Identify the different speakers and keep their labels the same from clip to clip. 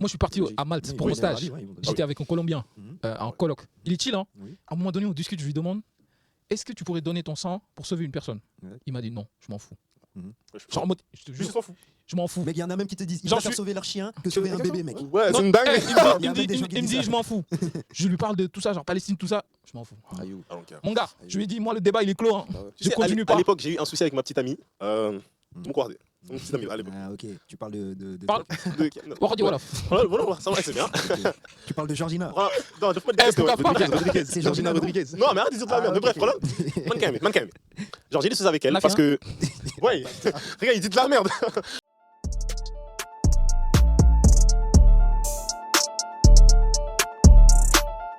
Speaker 1: Moi, je suis parti
Speaker 2: Logique.
Speaker 1: à Malte
Speaker 3: Oui,
Speaker 1: pour
Speaker 3: oui,
Speaker 1: mon stage.
Speaker 3: Arabie, ouais, ils vont
Speaker 1: J'étais avec un Colombien, en coloc. Il est chill, hein.
Speaker 3: Oui.
Speaker 1: À un moment donné, on discute, je lui demande est-ce que tu pourrais donner ton sang pour sauver une personne?
Speaker 3: Ouais.
Speaker 1: Il m'a dit non, je m'en fous.
Speaker 4: Je
Speaker 1: Genre en mode, je te
Speaker 4: je
Speaker 1: jure,
Speaker 4: s'en fous.
Speaker 1: je m'en fous.
Speaker 3: Mec, il y en a même qui te disent ils
Speaker 1: J'en
Speaker 3: préfèrent
Speaker 1: suis-
Speaker 3: sauver leur chien que sauver un bébé, mec.
Speaker 4: Ouais,
Speaker 1: Non,
Speaker 4: c'est une dingue.
Speaker 1: eh,
Speaker 3: Il y a
Speaker 1: il
Speaker 3: même des gens
Speaker 1: me
Speaker 3: qui
Speaker 1: dit,
Speaker 3: disent ça.
Speaker 1: je m'en fous. Je lui parle de tout ça, genre Palestine, tout ça, je m'en fous.
Speaker 2: Ayou.
Speaker 1: Mon gars, je lui ai dit, moi, le débat, il est clos. Hein.
Speaker 2: Ah ouais.
Speaker 4: Tu
Speaker 1: Je
Speaker 4: sais,
Speaker 1: continue
Speaker 4: à
Speaker 1: pas.
Speaker 4: l'époque, j'ai eu un souci avec ma petite amie. Mon croisé. Mon petite amie à l'époque.
Speaker 3: Ah, ok. Tu parles de.
Speaker 1: Parle.
Speaker 4: Non.
Speaker 1: Wardi Wolof.
Speaker 4: Voilà, ça va, c'est bien.
Speaker 3: Tu parles de Georgina.
Speaker 4: Voilà. Non, je peux pas
Speaker 1: Eh,
Speaker 4: dire
Speaker 1: pourquoi pas,
Speaker 4: Rodriguez,
Speaker 1: frère
Speaker 4: Rodriguez.
Speaker 3: C'est
Speaker 4: Georgina
Speaker 3: Georgina
Speaker 4: Rodriguez. Non, mais arrête de dire de la merde. Mais bref, voilà. Mannequin. Genre, j'ai dit ça avec elle
Speaker 1: La
Speaker 4: parce
Speaker 1: fille,
Speaker 4: que. Ouais, regarde, il dit de la merde.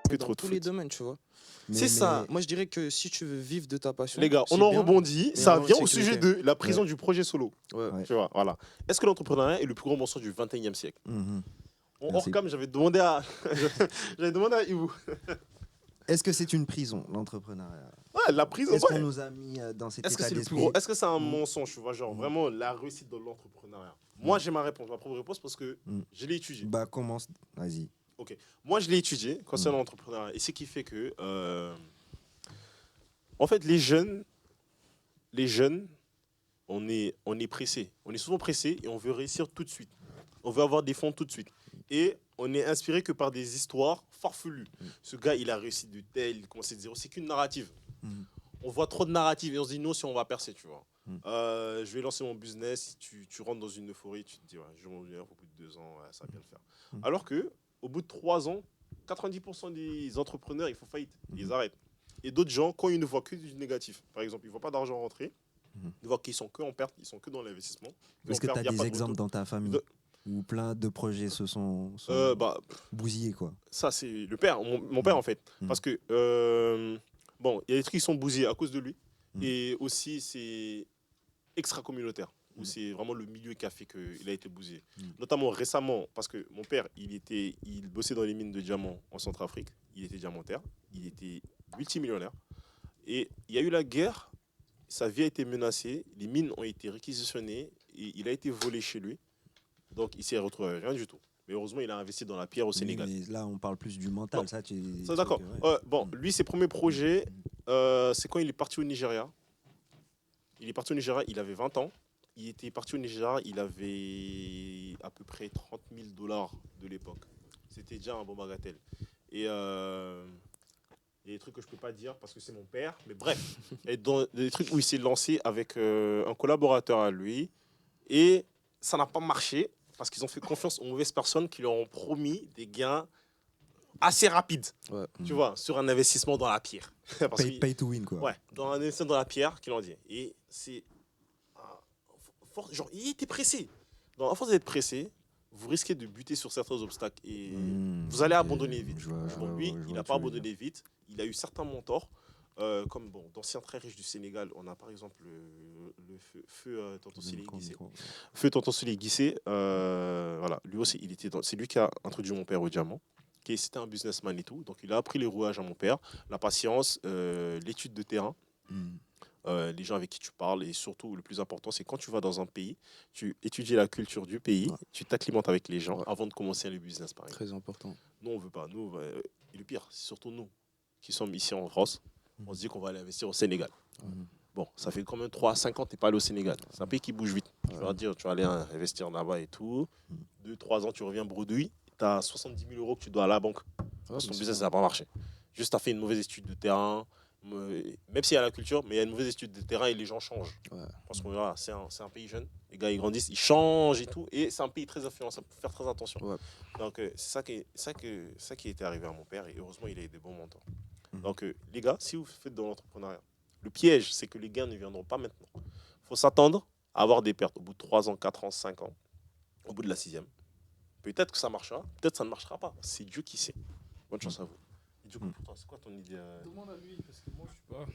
Speaker 4: Que
Speaker 2: Dans
Speaker 4: trop de
Speaker 2: tous les
Speaker 4: foot.
Speaker 2: domaines, tu vois.
Speaker 4: C'est ça.
Speaker 2: Moi, je dirais que si tu veux vivre de ta passion.
Speaker 4: Les gars,
Speaker 2: c'est
Speaker 4: on en
Speaker 2: bien,
Speaker 4: rebondit.
Speaker 2: mais
Speaker 4: Ça
Speaker 2: avoir
Speaker 4: vient
Speaker 2: une
Speaker 4: au sujet
Speaker 2: sécurité.
Speaker 4: de la prison du projet solo.
Speaker 2: Ouais.
Speaker 3: Ouais.
Speaker 4: Tu vois, voilà. Est-ce que l'entrepreneuriat est le plus grand mensonge du 21e siècle?
Speaker 3: Mhm.
Speaker 4: Hors
Speaker 3: Merci.
Speaker 4: cam, j'avais demandé à. J'avais demandé à Yves.
Speaker 3: Est-ce que c'est une prison, l'entrepreneuriat?
Speaker 4: Ouais, la prison.
Speaker 3: Est-ce
Speaker 4: ouais.
Speaker 3: qu'on nous a mis dans cet
Speaker 4: Est-ce que
Speaker 3: état
Speaker 4: c'est le plus
Speaker 3: d'esprit?
Speaker 4: gros? Est-ce que c'est un mensonge, tu vois, genre vraiment la réussite de l'entrepreneuriat? Moi, j'ai ma réponse, ma propre réponse parce que je l'ai étudié.
Speaker 3: Bah, commence. Vas-y.
Speaker 4: Moi, je l'ai étudié concernant l'entrepreneuriat. Et c'est qui fait que, en fait, les jeunes, on est pressés. On est souvent pressés et on veut réussir tout de suite. On veut avoir des fonds tout de suite. Et on est inspiré que par des histoires farfelues. Ce gars, il a réussi de tel, il commence de zéro. C'est qu'une narrative.
Speaker 3: Mhm.
Speaker 4: On voit trop de narratives et on se dit non si on va percer, tu vois. Je vais lancer mon business, tu rentres dans une euphorie, tu te dis ouais, je vais m'en venir au bout de 2 ans, ouais, ça va bien le faire. Alors que au bout de 3 ans, 90% des entrepreneurs, ils font faillite, ils arrêtent. Et d'autres gens, quand ils ne voient que du négatif, par exemple, ils ne voient pas d'argent rentrer, ils voient qu'ils sont que en perte, ils sont que dans l'investissement.
Speaker 3: Est-ce que tu as des exemples dans ta famille où plein de projets se sont bousillés, quoi?
Speaker 4: Ça, c'est le père, mon père en fait. Parce que, bon, il y a des trucs qui sont bousillés à cause de lui. Et aussi, c'est extra-communautaire, où c'est vraiment le milieu qui a fait qu'il a été bousillé. Notamment récemment, parce que mon père, il bossait dans les mines de diamants en Centrafrique. Il était diamantaire, il était multimillionnaire. Et il y a eu la guerre, sa vie a été menacée, les mines ont été réquisitionnées et il a été volé chez lui. Donc, il s'est retrouvé avec rien du tout. Mais heureusement, il a investi dans la pierre au Sénégal.
Speaker 3: Mais là, on parle plus du mental.
Speaker 4: Non.
Speaker 3: Ça,
Speaker 4: Ça, d'accord. Bon, lui, ses premiers projets, c'est quand il est parti au Nigeria. Il est parti au Nigeria, il avait 20 ans. Il était parti au Nigeria, il avait à peu près 30 000 $ de l'époque. C'était déjà un bon bagatelle. Et il y a des trucs que je ne peux pas dire parce que c'est mon père. Mais bref, et dans des trucs où il s'est lancé avec un collaborateur à lui. Et ça n'a pas marché parce qu'ils ont fait confiance aux mauvaises personnes qui leur ont promis des gains assez rapides.
Speaker 2: Ouais.
Speaker 4: Tu vois, sur un investissement dans la pierre. Parce
Speaker 3: Pay to win, quoi.
Speaker 4: ouais, dans un investissement dans la pierre, qu'ils l'ont dit. Et c'est... genre, il était pressé. Donc, à force d'être pressé, vous risquez de buter sur certains obstacles et vous allez abandonner vite. Bon, lui, il n'a pas abandonné vite. Il a eu certains mentors, comme bon, d'anciens très riches du Sénégal. On a par exemple le feu Tonton Sili Guissé. Feu Tonton Sili Guissé, voilà, lui aussi, c'est lui qui a introduit mon père au diamant. C'était un businessman et tout. Donc, il a appris les rouages à mon père, la patience, l'étude de terrain. Les gens avec qui tu parles et surtout le plus important c'est quand tu vas dans un pays, tu étudies la culture du pays, tu t'acclimates avec les gens avant de commencer le business par exemple.
Speaker 2: Très important.
Speaker 4: Nous on veut pas, nous et le pire c'est surtout nous qui sommes ici en France, on se dit qu'on va aller investir au Sénégal. Bon, ça fait quand même 3 à 5 ans que tu n'es pas allé au Sénégal. C'est un pays qui bouge vite. Tu vas dire, tu vas aller investir là-bas et tout. 2-3 ans, tu reviens bredouille. Tu as 70 000 € que tu dois à la banque. Parce que ton business, ça n'a pas marché. Juste, tu as fait une mauvaise étude de terrain. Même s'il y a la culture, mais il y a une mauvaise étude de terrain et les gens changent. Ouais. Parce que voilà, c'est un pays jeune. Les gars, ils grandissent, ils changent et tout. Et c'est un pays très influençable. Il faut faire très attention. Ouais. Donc, c'est ça qui était arrivé à mon père. Et heureusement, il a eu des bons mentors. Donc, les gars, si vous faites de l'entrepreneuriat, le piège, c'est que les gains ne viendront pas maintenant. Il faut s'attendre à avoir des pertes au bout de 3 ans, 4 ans, 5 ans, au bout de la 6e. Peut-être que ça marchera, peut-être que ça ne marchera pas. C'est Dieu qui sait. Bonne chance à vous. Et du coup, pour toi, c'est quoi ton idée
Speaker 1: Demande à lui, parce que moi, je suis pas...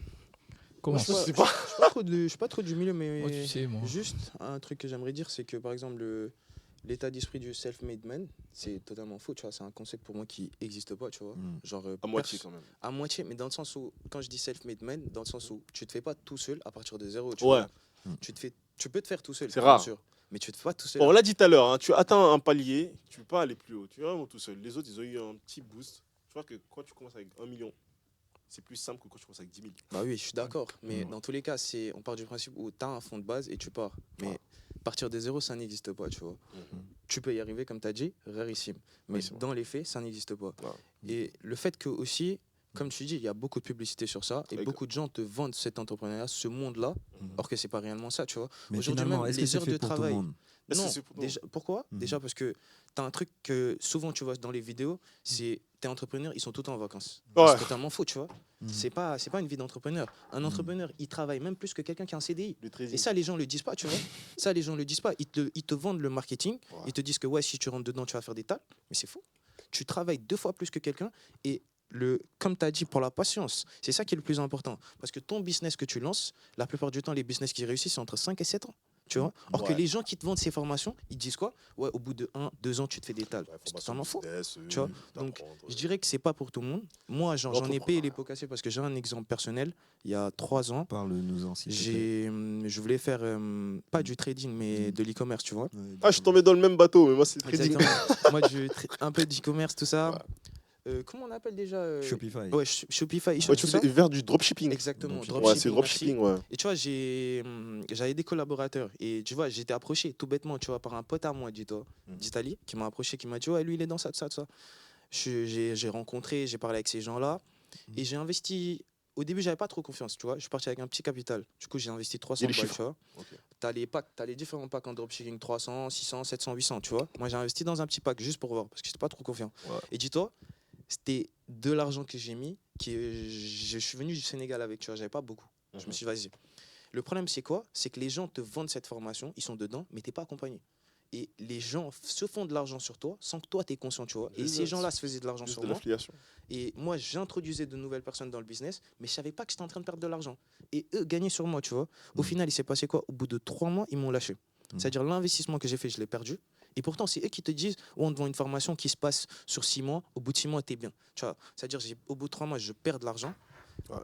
Speaker 1: Comment
Speaker 2: je suis pas trop du milieu, mais
Speaker 1: moi, tu sais, moi.
Speaker 2: juste un truc que j'aimerais dire, c'est que par exemple, l'état d'esprit du self-made man, c'est totalement faux, tu vois. C'est un concept pour moi qui n'existe pas, tu vois. Genre,
Speaker 4: à moitié quand même.
Speaker 2: À moitié, mais dans le sens où, quand je dis self-made man, dans le sens où tu te fais pas tout seul à partir de zéro. Tu
Speaker 4: ouais.
Speaker 2: vois. Tu peux te faire tout seul.
Speaker 4: C'est rare.
Speaker 2: Sûr. mais tu te fais pas tout seul.
Speaker 4: Bon, on l'a dit tout à l'heure, hein, tu atteins un palier, tu peux pas aller plus haut. Tu es vraiment tout seul. Les autres, ils ont eu un petit boost. Tu vois que quand tu commences avec 1 million, c'est plus simple que quand tu commences avec 10 000.
Speaker 2: Bah oui, je suis d'accord. Mais dans tous les cas, on part du principe où tu as un fond de base et tu pars. Mais partir de zéro, ça n'existe pas, tu vois. Tu peux y arriver, comme tu as dit, rarissime. Mais dans les faits, ça n'existe pas. Et le fait que aussi, comme tu dis, il y a beaucoup de publicité sur ça et beaucoup de gens te vendent cet entrepreneuriat, ce monde-là, alors que c'est pas réellement ça, tu vois.
Speaker 3: Mais
Speaker 2: Aujourd'hui,
Speaker 3: finalement,
Speaker 2: même
Speaker 3: est-ce que
Speaker 2: les
Speaker 3: c'est
Speaker 2: heures
Speaker 3: fait
Speaker 2: de
Speaker 3: pour tout le
Speaker 2: travail.
Speaker 3: monde?
Speaker 2: Non, déjà, pourquoi Déjà parce que tu as un truc que souvent tu vois dans les vidéos, c'est tes entrepreneurs, ils sont tout le temps en vacances. C'est totalement faux, tu vois. C'est pas une vie d'entrepreneur. Un entrepreneur, il travaille même plus que quelqu'un qui a un CDI. Et ça, les gens le disent pas, tu vois. Ça, les gens le disent pas. Ils te vendent le marketing. Ils te disent que ouais, si tu rentres dedans, tu vas faire des tas. Mais c'est faux. Tu travailles 2 fois plus que quelqu'un et comme tu as dit, pour la patience, c'est ça qui est le plus important. Parce que ton business que tu lances, la plupart du temps, les business qui réussissent, c'est entre 5 et 7 ans. Tu vois. Or que les gens qui te vendent ces formations, ils disent quoi? Ouais, au bout de 1-2 ans, tu te fais des tales. C'est totalement faux. Tu vois. Donc, je dirais que c'est pas pour tout le monde. Moi, j'en ai payé les pots cassés parce que j'ai un exemple personnel. Il y a 3 ans,
Speaker 3: Parle-nous-en, s'il te plaît.
Speaker 2: je voulais faire pas du trading, mais de l'e-commerce, tu vois.
Speaker 4: Ah, je suis tombé dans le même bateau, mais moi, c'est très
Speaker 2: Exactement. Moi, un peu d'e-commerce, tout ça. Comment on appelle déjà
Speaker 3: Shopify.
Speaker 2: Ouais, Shopify.
Speaker 4: Ouais, tu faisais vers du dropshipping.
Speaker 2: Exactement.
Speaker 4: Ouais, c'est dropshipping, ouais.
Speaker 2: Et tu vois, j'avais des collaborateurs. Et tu vois, j'étais approché tout bêtement, tu vois, par un pote à moi, dis-toi, d'Italie, qui m'a approché, qui m'a dit, ouais, lui, il est dans ça, ça, ça. J'ai rencontré, j'ai parlé avec ces gens-là. Et j'ai investi. Au début, j'avais pas trop confiance, tu vois. Je suis parti avec un petit capital. Du coup, j'ai investi 300 balles, tu vois. T'as les packs, t'as les différents packs en dropshipping, 300, 600, 700, 800, tu vois. Moi, j'ai investi dans un petit pack juste pour voir, parce que j'étais pas trop confiant. Et dis-toi, c'était de l'argent que j'ai mis, je suis venu du Sénégal avec, tu vois, j'avais pas beaucoup. Je me suis dit, vas-y. Le problème, c'est quoi? C'est que les gens te vendent cette formation, ils sont dedans, mais t'es pas accompagné. Et les gens se font de l'argent sur toi sans que toi, tu es conscient, tu vois. Et ces gens-là se faisaient de l'argent sur moi. Et moi, j'introduisais de nouvelles personnes dans le business, mais je savais pas que j'étais en train de perdre de l'argent. Et eux gagnaient sur moi, tu vois. Au final, il s'est passé quoi? Au bout de 3 mois, ils m'ont lâché. C'est-à-dire l'investissement que j'ai fait, je l'ai perdu. Et pourtant, c'est eux qui te disent, on te vend une formation qui se passe sur 6 mois, au bout de 6 mois, tu es bien. Tu vois, c'est-à-dire, au bout de 3 mois, je perds de l'argent,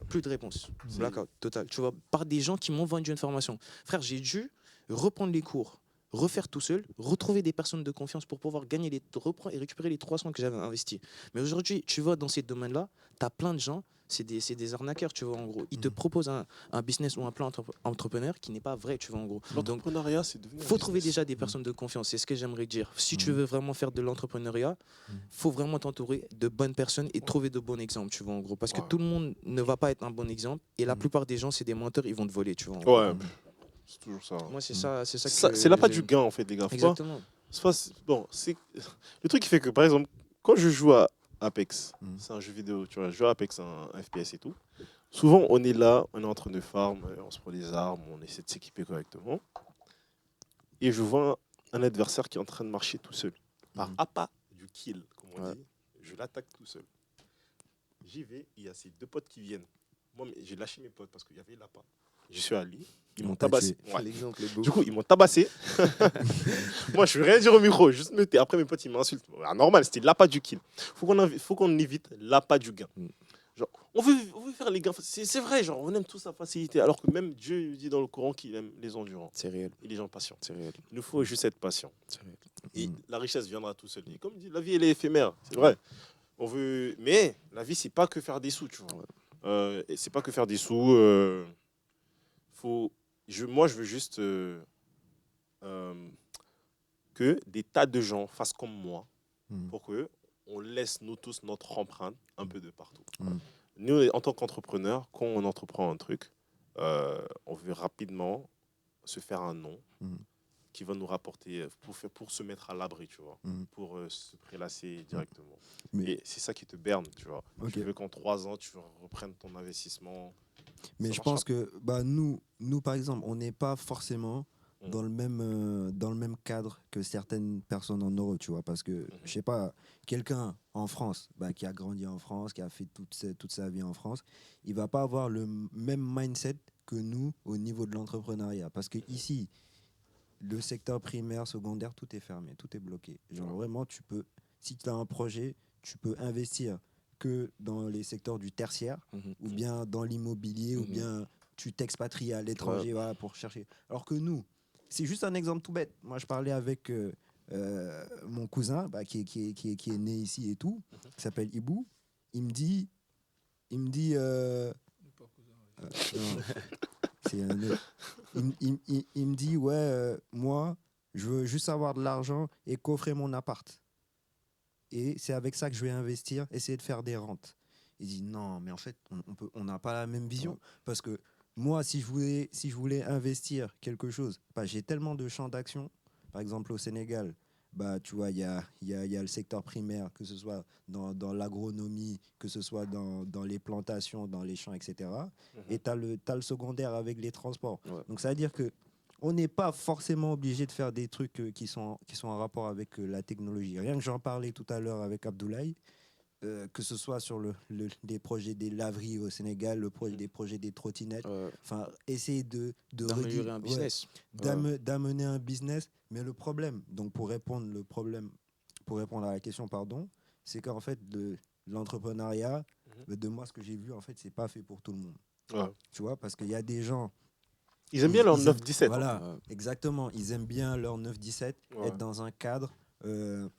Speaker 2: plus de réponse. Blackout, total. Tu vois, par des gens qui m'ont vendu une formation. Frère, j'ai dû reprendre les cours, refaire tout seul, retrouver des personnes de confiance pour pouvoir gagner reprendre et récupérer les 300 que j'avais investis. Mais aujourd'hui, tu vois, dans ces domaines-là, tu as plein de gens, c'est des arnaqueurs, tu vois, en gros. Ils te proposent un business ou un plan entrepreneur qui n'est pas vrai, tu vois, en gros.
Speaker 4: L'entrepreneuriat, c'est devenu.
Speaker 2: Il faut trouver déjà des personnes de confiance, c'est ce que j'aimerais dire. Si tu veux vraiment faire de l'entrepreneuriat, faut vraiment t'entourer de bonnes personnes et trouver de bons exemples, tu vois, en gros. Parce que tout le monde ne va pas être un bon exemple et la plupart des gens, c'est des menteurs, ils vont te voler, tu vois.
Speaker 4: Ouais, c'est toujours ça.
Speaker 2: Moi, c'est ça que
Speaker 4: c'est là pas du gain, en fait, les gars.
Speaker 2: Exactement.
Speaker 4: Bon, c'est le truc qui fait que, par exemple, quand je joue à Apex, c'est un jeu vidéo, tu vois, je joue à Apex, un FPS et tout. Souvent, on est là, on est en train de farm, on se prend des armes, on essaie de s'équiper correctement. Et je vois un adversaire qui est en train de marcher tout seul. Par appât du kill, comme on dit, je l'attaque tout seul. J'y vais, il y a ces 2 potes qui viennent. Moi, j'ai lâché mes potes parce qu'il y avait l'appât. Je suis à lui, ils m'ont tabassé.
Speaker 2: L'exemple est beau.
Speaker 4: Du coup, ils m'ont tabassé. Moi, je ne vais rien dire au micro, juste me tais. Après, mes potes, ils m'insultent. Normal, c'était l'appât du kill. Faut qu'on évite l'appât du gain. Genre, on veut faire les gains. C'est vrai, genre, on aime tous la facilité. Alors que même Dieu dit dans le Coran qu'il aime les endurants.
Speaker 2: C'est réel.
Speaker 4: Et les gens patients.
Speaker 2: C'est réel.
Speaker 4: Il nous faut juste être patient.
Speaker 2: C'est réel.
Speaker 4: Et la richesse viendra tout seul. Et comme dit, la vie, elle est éphémère. C'est vrai. Mais la vie, c'est pas que faire des sous, tu vois. C'est pas que faire des sous. Moi, je veux juste que des tas de gens fassent comme moi pour que on laisse nous tous notre empreinte un peu de partout. Nous, en tant qu'entrepreneurs, quand on entreprend un truc, on veut rapidement se faire un nom qui va nous rapporter pour se mettre à l'abri, tu vois, pour se prélasser directement. Et c'est ça qui te berne, tu vois. Tu veux qu'en 3 ans, tu reprennes ton investissement.
Speaker 3: Mais je pense que nous, par exemple, on n'est pas forcément dans le même cadre que certaines personnes en Europe, tu vois. Parce que, je sais pas, quelqu'un en France, qui a grandi en France, qui a fait toute sa vie en France, il va pas avoir le même mindset que nous au niveau de l'entrepreneuriat. Parce que ici, le secteur primaire, secondaire, tout est fermé, tout est bloqué. Genre vraiment, si tu as un projet, tu peux investir que dans les secteurs du tertiaire, ou bien dans l'immobilier, ou bien tu t'expatries à l'étranger pour chercher. Alors que nous, c'est juste un exemple tout bête. Moi, je parlais avec mon cousin qui est né ici et tout, qui s'appelle Ibou. Il me dit non, c'est un autre. Il me dit, ouais, moi, je veux juste avoir de l'argent et coffrer mon appart. Et c'est avec ça que je vais investir, essayer de faire des rentes. Il dit, non, mais en fait, on n'a pas la même vision. Parce que moi, si je voulais investir quelque chose, j'ai tellement de champs d'action. Par exemple, au Sénégal, tu vois, il y a le secteur primaire, que ce soit dans l'agronomie, que ce soit dans les plantations, dans les champs, etc. Et tu as le secondaire avec les transports.
Speaker 2: Ouais.
Speaker 3: Donc, ça veut dire que on n'est pas forcément obligé de faire des trucs qui sont en rapport avec la technologie. Rien que j'en parlais tout à l'heure avec Abdoulaye, que ce soit sur des projets des laveries au Sénégal, des projets des trottinettes, enfin, essayer
Speaker 2: d'améliorer un business.
Speaker 3: D'amener un business. Mais le problème, donc pour répondre à la question, pardon, c'est qu'en fait, l'entrepreneuriat, de moi, ce que j'ai vu, en fait, c'est pas fait pour tout le monde.
Speaker 4: Ouais.
Speaker 3: Tu vois, parce qu'il y a des gens...
Speaker 4: Ils aiment bien leur 9-17.
Speaker 3: Voilà, exactement. Ils aiment bien leur 9-17, être dans un cadre,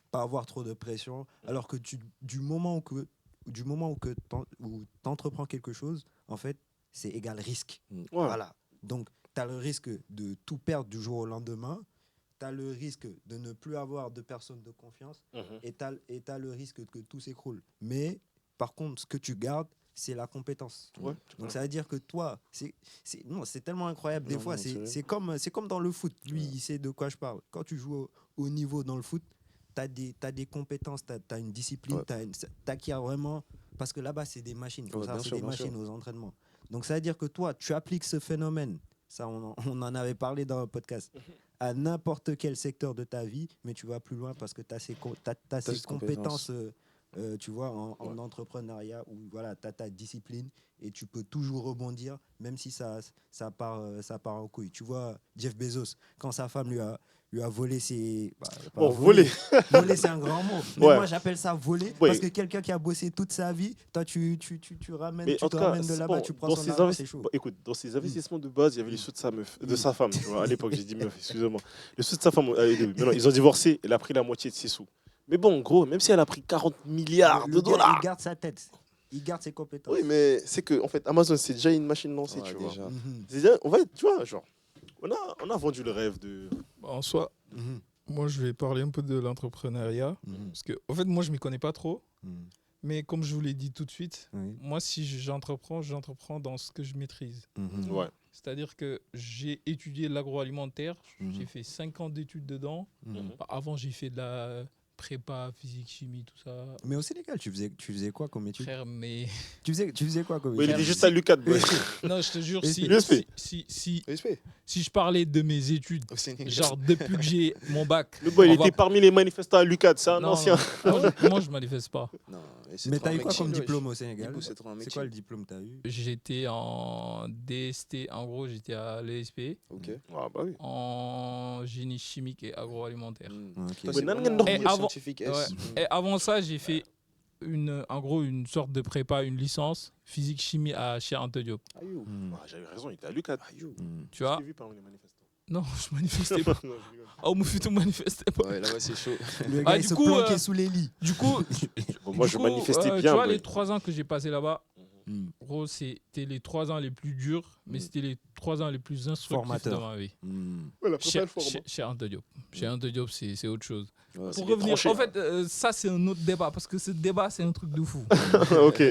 Speaker 3: pas avoir trop de pression. Alors que du moment où tu entreprends quelque chose, en fait, c'est égal risque. Voilà. Donc, tu as le risque de tout perdre du jour au lendemain. Tu as le risque de ne plus avoir de personnes de confiance. Et tu as le risque que tout s'écroule. Mais, par contre, ce que tu gardes, c'est la compétence. Donc ça veut dire que toi, c'est tellement incroyable. Des fois, c'est comme dans le foot. Lui, il sait de quoi je parle. Quand tu joues au niveau dans le foot, tu as des compétences, tu as une discipline, tu acquiers vraiment... Parce que là-bas, c'est des machines. C'est des machines aux entraînements. Donc ça veut dire que toi, tu appliques ce phénomène, ça on en avait parlé dans un podcast, à n'importe quel secteur de ta vie, mais tu vas plus loin parce que tu as ces compétences tu vois, en entrepreneuriat où voilà, tu as ta discipline et tu peux toujours rebondir, même si ça part en couille. Tu vois, Jeff Bezos, quand sa femme lui a volé ses...
Speaker 4: voler.
Speaker 3: Voler, c'est un grand mot. Mais moi, j'appelle ça voler parce que quelqu'un qui a bossé toute sa vie, toi, tu ramènes de là-bas, tu prends son argent, c'est chaud.
Speaker 4: Écoute, dans ses investissements de base, il y avait les sous de sa meuf, de sa femme. Tu vois, à l'époque, j'ai dit meuf, excusez-moi. Les sous de sa femme, maintenant, ils ont divorcé, elle a pris la moitié de ses sous. Mais bon, gros, même si elle a pris 40 milliards de dollars.
Speaker 3: Il garde sa tête. Il garde ses compétences.
Speaker 4: Oui, mais c'est que, en fait, Amazon, c'est déjà une machine lancée, tu vois.
Speaker 2: Déjà.
Speaker 4: On va être, tu vois, genre, on a vendu le rêve de...
Speaker 1: En soi, moi, je vais parler un peu de l'entrepreneuriat. Parce que, en fait, moi, je ne m'y connais pas trop. Mais comme je vous l'ai dit tout de suite, moi, si j'entreprends dans ce que je maîtrise.
Speaker 4: Ouais.
Speaker 1: C'est-à-dire que j'ai étudié l'agroalimentaire. J'ai fait 5 ans d'études dedans. Avant, j'ai fait de la prépa, physique, chimie, tout ça.
Speaker 3: Mais au Sénégal, tu faisais quoi comme études?
Speaker 1: Frère, mais...
Speaker 3: Tu faisais quoi comme
Speaker 4: Il
Speaker 3: études?
Speaker 4: était juste à l'UCAD.
Speaker 1: Non, je te jure, si je parlais de mes études, genre depuis que j'ai mon bac...
Speaker 4: Le boy, il était parmi les manifestants à l'UCAD, c'est un ancien.
Speaker 1: Moi, je ne manifeste pas.
Speaker 2: Non,
Speaker 3: mais t'as eu quoi comme diplôme au Sénégal?
Speaker 2: C'est
Speaker 3: quoi le diplôme que t'as eu?
Speaker 1: J'étais en DST, en gros, j'étais à l'ESP.
Speaker 2: Ok.
Speaker 4: Ah, bah oui.
Speaker 1: En génie chimique et agroalimentaire. Et avant ça, j'ai fait en gros une sorte de prépa, une licence physique-chimie à Cheikh Anta Diop.
Speaker 4: J'avais raison, il était à l'UCAD.
Speaker 1: Tu vois?
Speaker 4: Je t'ai vu parmi les manifestants.
Speaker 1: Non, je manifestais pas. Au Moufuto manifestait pas.
Speaker 2: Ouais, là-bas, c'est chaud.
Speaker 3: Le gars, il se planquait sous les lits.
Speaker 1: Du coup,
Speaker 4: moi, je manifestais bien.
Speaker 1: Tu vois, les 3 ans que j'ai passés là-bas, gros, c'était les 3 ans les plus durs, mais c'était les 3 ans les plus instructifs de ma vie. Chez Anta Diop. Chez Anta Diop, c'est autre chose.
Speaker 2: Ouais,
Speaker 1: pour revenir, en fait, ça, c'est un autre débat, parce que ce débat, c'est un truc de fou.
Speaker 4: Ok.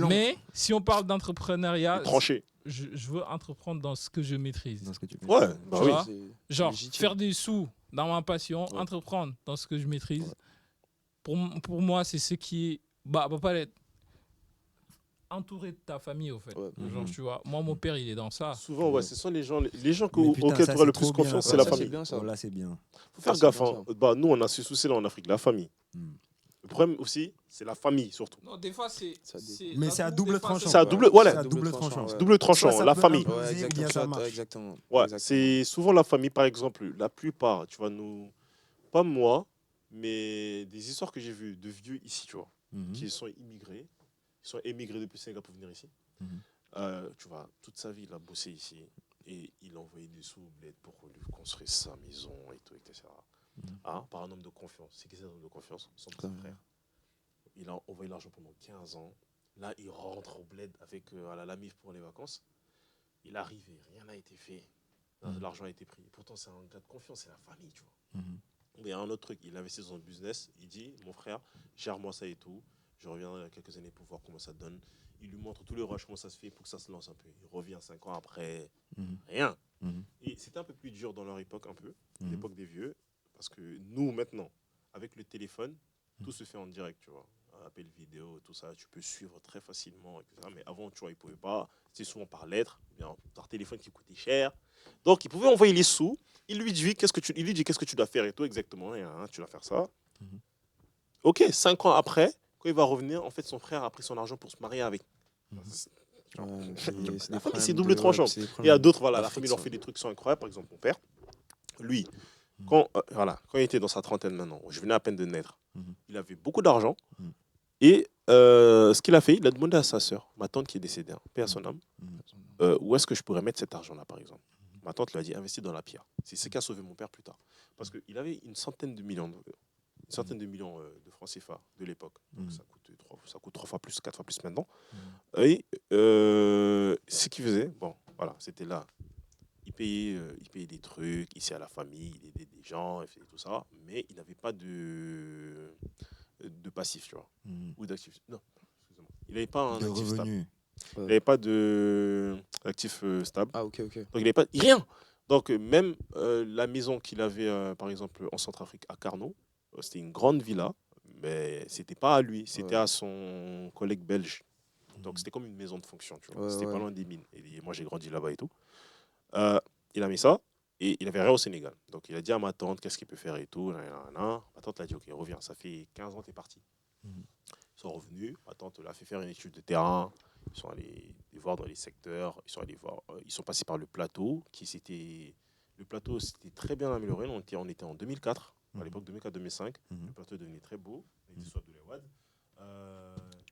Speaker 1: Mais si on parle d'entrepreneuriat,
Speaker 4: tranché.
Speaker 1: Je veux entreprendre dans ce que je maîtrise.
Speaker 3: Dans ce que tu fais.
Speaker 4: Ouais,
Speaker 1: tu vois, genre, faire des sous dans ma passion, entreprendre dans ce que je maîtrise. Pour moi, c'est ce qui est... pas être entouré de ta famille, au fait. Genre, tu vois, moi, mon père, il est dans ça.
Speaker 4: Souvent, ce sont les gens auxquels tu auras le plus confiance, c'est la famille.
Speaker 3: Là, c'est bien.
Speaker 4: Faut faire gaffe. Nous, on a ce souci-là en Afrique, la famille. Le problème aussi, c'est la famille, surtout.
Speaker 1: Non, des fois, c'est...
Speaker 3: Mais c'est à double tranchant.
Speaker 4: C'est à double tranchant. Double tranchant, la famille.
Speaker 2: Exactement.
Speaker 4: Ouais, c'est souvent la famille, par exemple, la plupart, tu vois, nous... Pas moi, mais des histoires que j'ai vues de vieux ici, tu vois, qui sont immigrés. Ils sont émigrés depuis Singapour pour venir ici. Tu vois, toute sa vie, il a bossé ici. Et il a envoyé des sous au bled pour lui construire sa maison et tout, etc. Par un homme de confiance. C'est qui cet homme de confiance? Son petit frère. Il a envoyé l'argent pendant 15 ans. Là, il rentre au bled avec à la Lamif pour les vacances. Il arrive et rien n'a été fait. L'argent a été pris. Pourtant, c'est un gars de confiance, c'est la famille, tu vois. Mais il y a un autre truc, il investit dans son business. Il dit, mon frère, gère-moi ça et tout. Je reviendrai dans quelques années pour voir comment ça donne. Il lui montre tout le rush, comment ça se fait pour que ça se lance un peu. Il revient 5 ans après, rien. Et c'était un peu plus dur dans leur époque, un peu, l'époque des vieux. Parce que nous, maintenant, avec le téléphone, tout se fait en direct, tu vois. Appel vidéo, tout ça, tu peux suivre très facilement, etc. Mais avant, tu vois, ils ne pouvaient pas. C'était souvent par lettre, bien, par téléphone qui coûtait cher. Donc, il pouvait envoyer les sous. Il lui dit qu'est-ce que tu dois faire et tout, exactement. Et, tu dois faire ça. Ok, 5 ans après, quand il va revenir, en fait, son frère a pris son argent pour se marier avec. La famille, c'est double tranchant. Il y a d'autres, voilà, la famille leur fait des trucs qui sont incroyables. Par exemple, mon père, lui, quand il était dans sa trentaine maintenant, je venais à peine de naître, il avait beaucoup d'argent. Et ce qu'il a fait, il a demandé à sa sœur, ma tante qui est décédée, paix à son âme, où est-ce que je pourrais mettre cet argent-là, par exemple. Ma tante lui a dit, investis dans la pierre. C'est ce qui a sauvé mon père plus tard. Parce qu'il avait une centaine de millions de francs CFA de l'époque. Donc ça coûte 3 fois plus, 4 fois plus maintenant. Et ce qu'il faisait, bon, voilà, c'était là. Il payait des trucs, ici à la famille, il aidait des gens, il faisait tout ça, mais il n'avait pas de passif, tu vois, ou d'actif. Non, excusez-moi. Il n'avait pas un actif stable. Il n'avait pas d'actif stable.
Speaker 2: Ah, ok.
Speaker 4: Donc il n'avait pas rien. Donc même la maison qu'il avait, par exemple, en Centrafrique, à Carnot, c'était une grande villa, mais c'était pas à lui, c'était à son collègue belge. Donc c'était comme une maison de fonction, tu vois. C'était pas loin des mines. Et moi j'ai grandi là-bas et tout. Il a mis ça et il avait rien au Sénégal. Donc il a dit à ma tante qu'est-ce qu'il peut faire et tout. Ma tante l'a dit ok, reviens, ça fait 15 ans que tu es parti. Ils sont revenus, ma tante l'a fait faire une étude de terrain. Ils sont allés les voir dans les secteurs, ils sont passés par le plateau le plateau s'était très bien amélioré. On était en 2004, à l'époque 2004-2005. Le plateau est devenu très beau, on était sur de l'Ewad.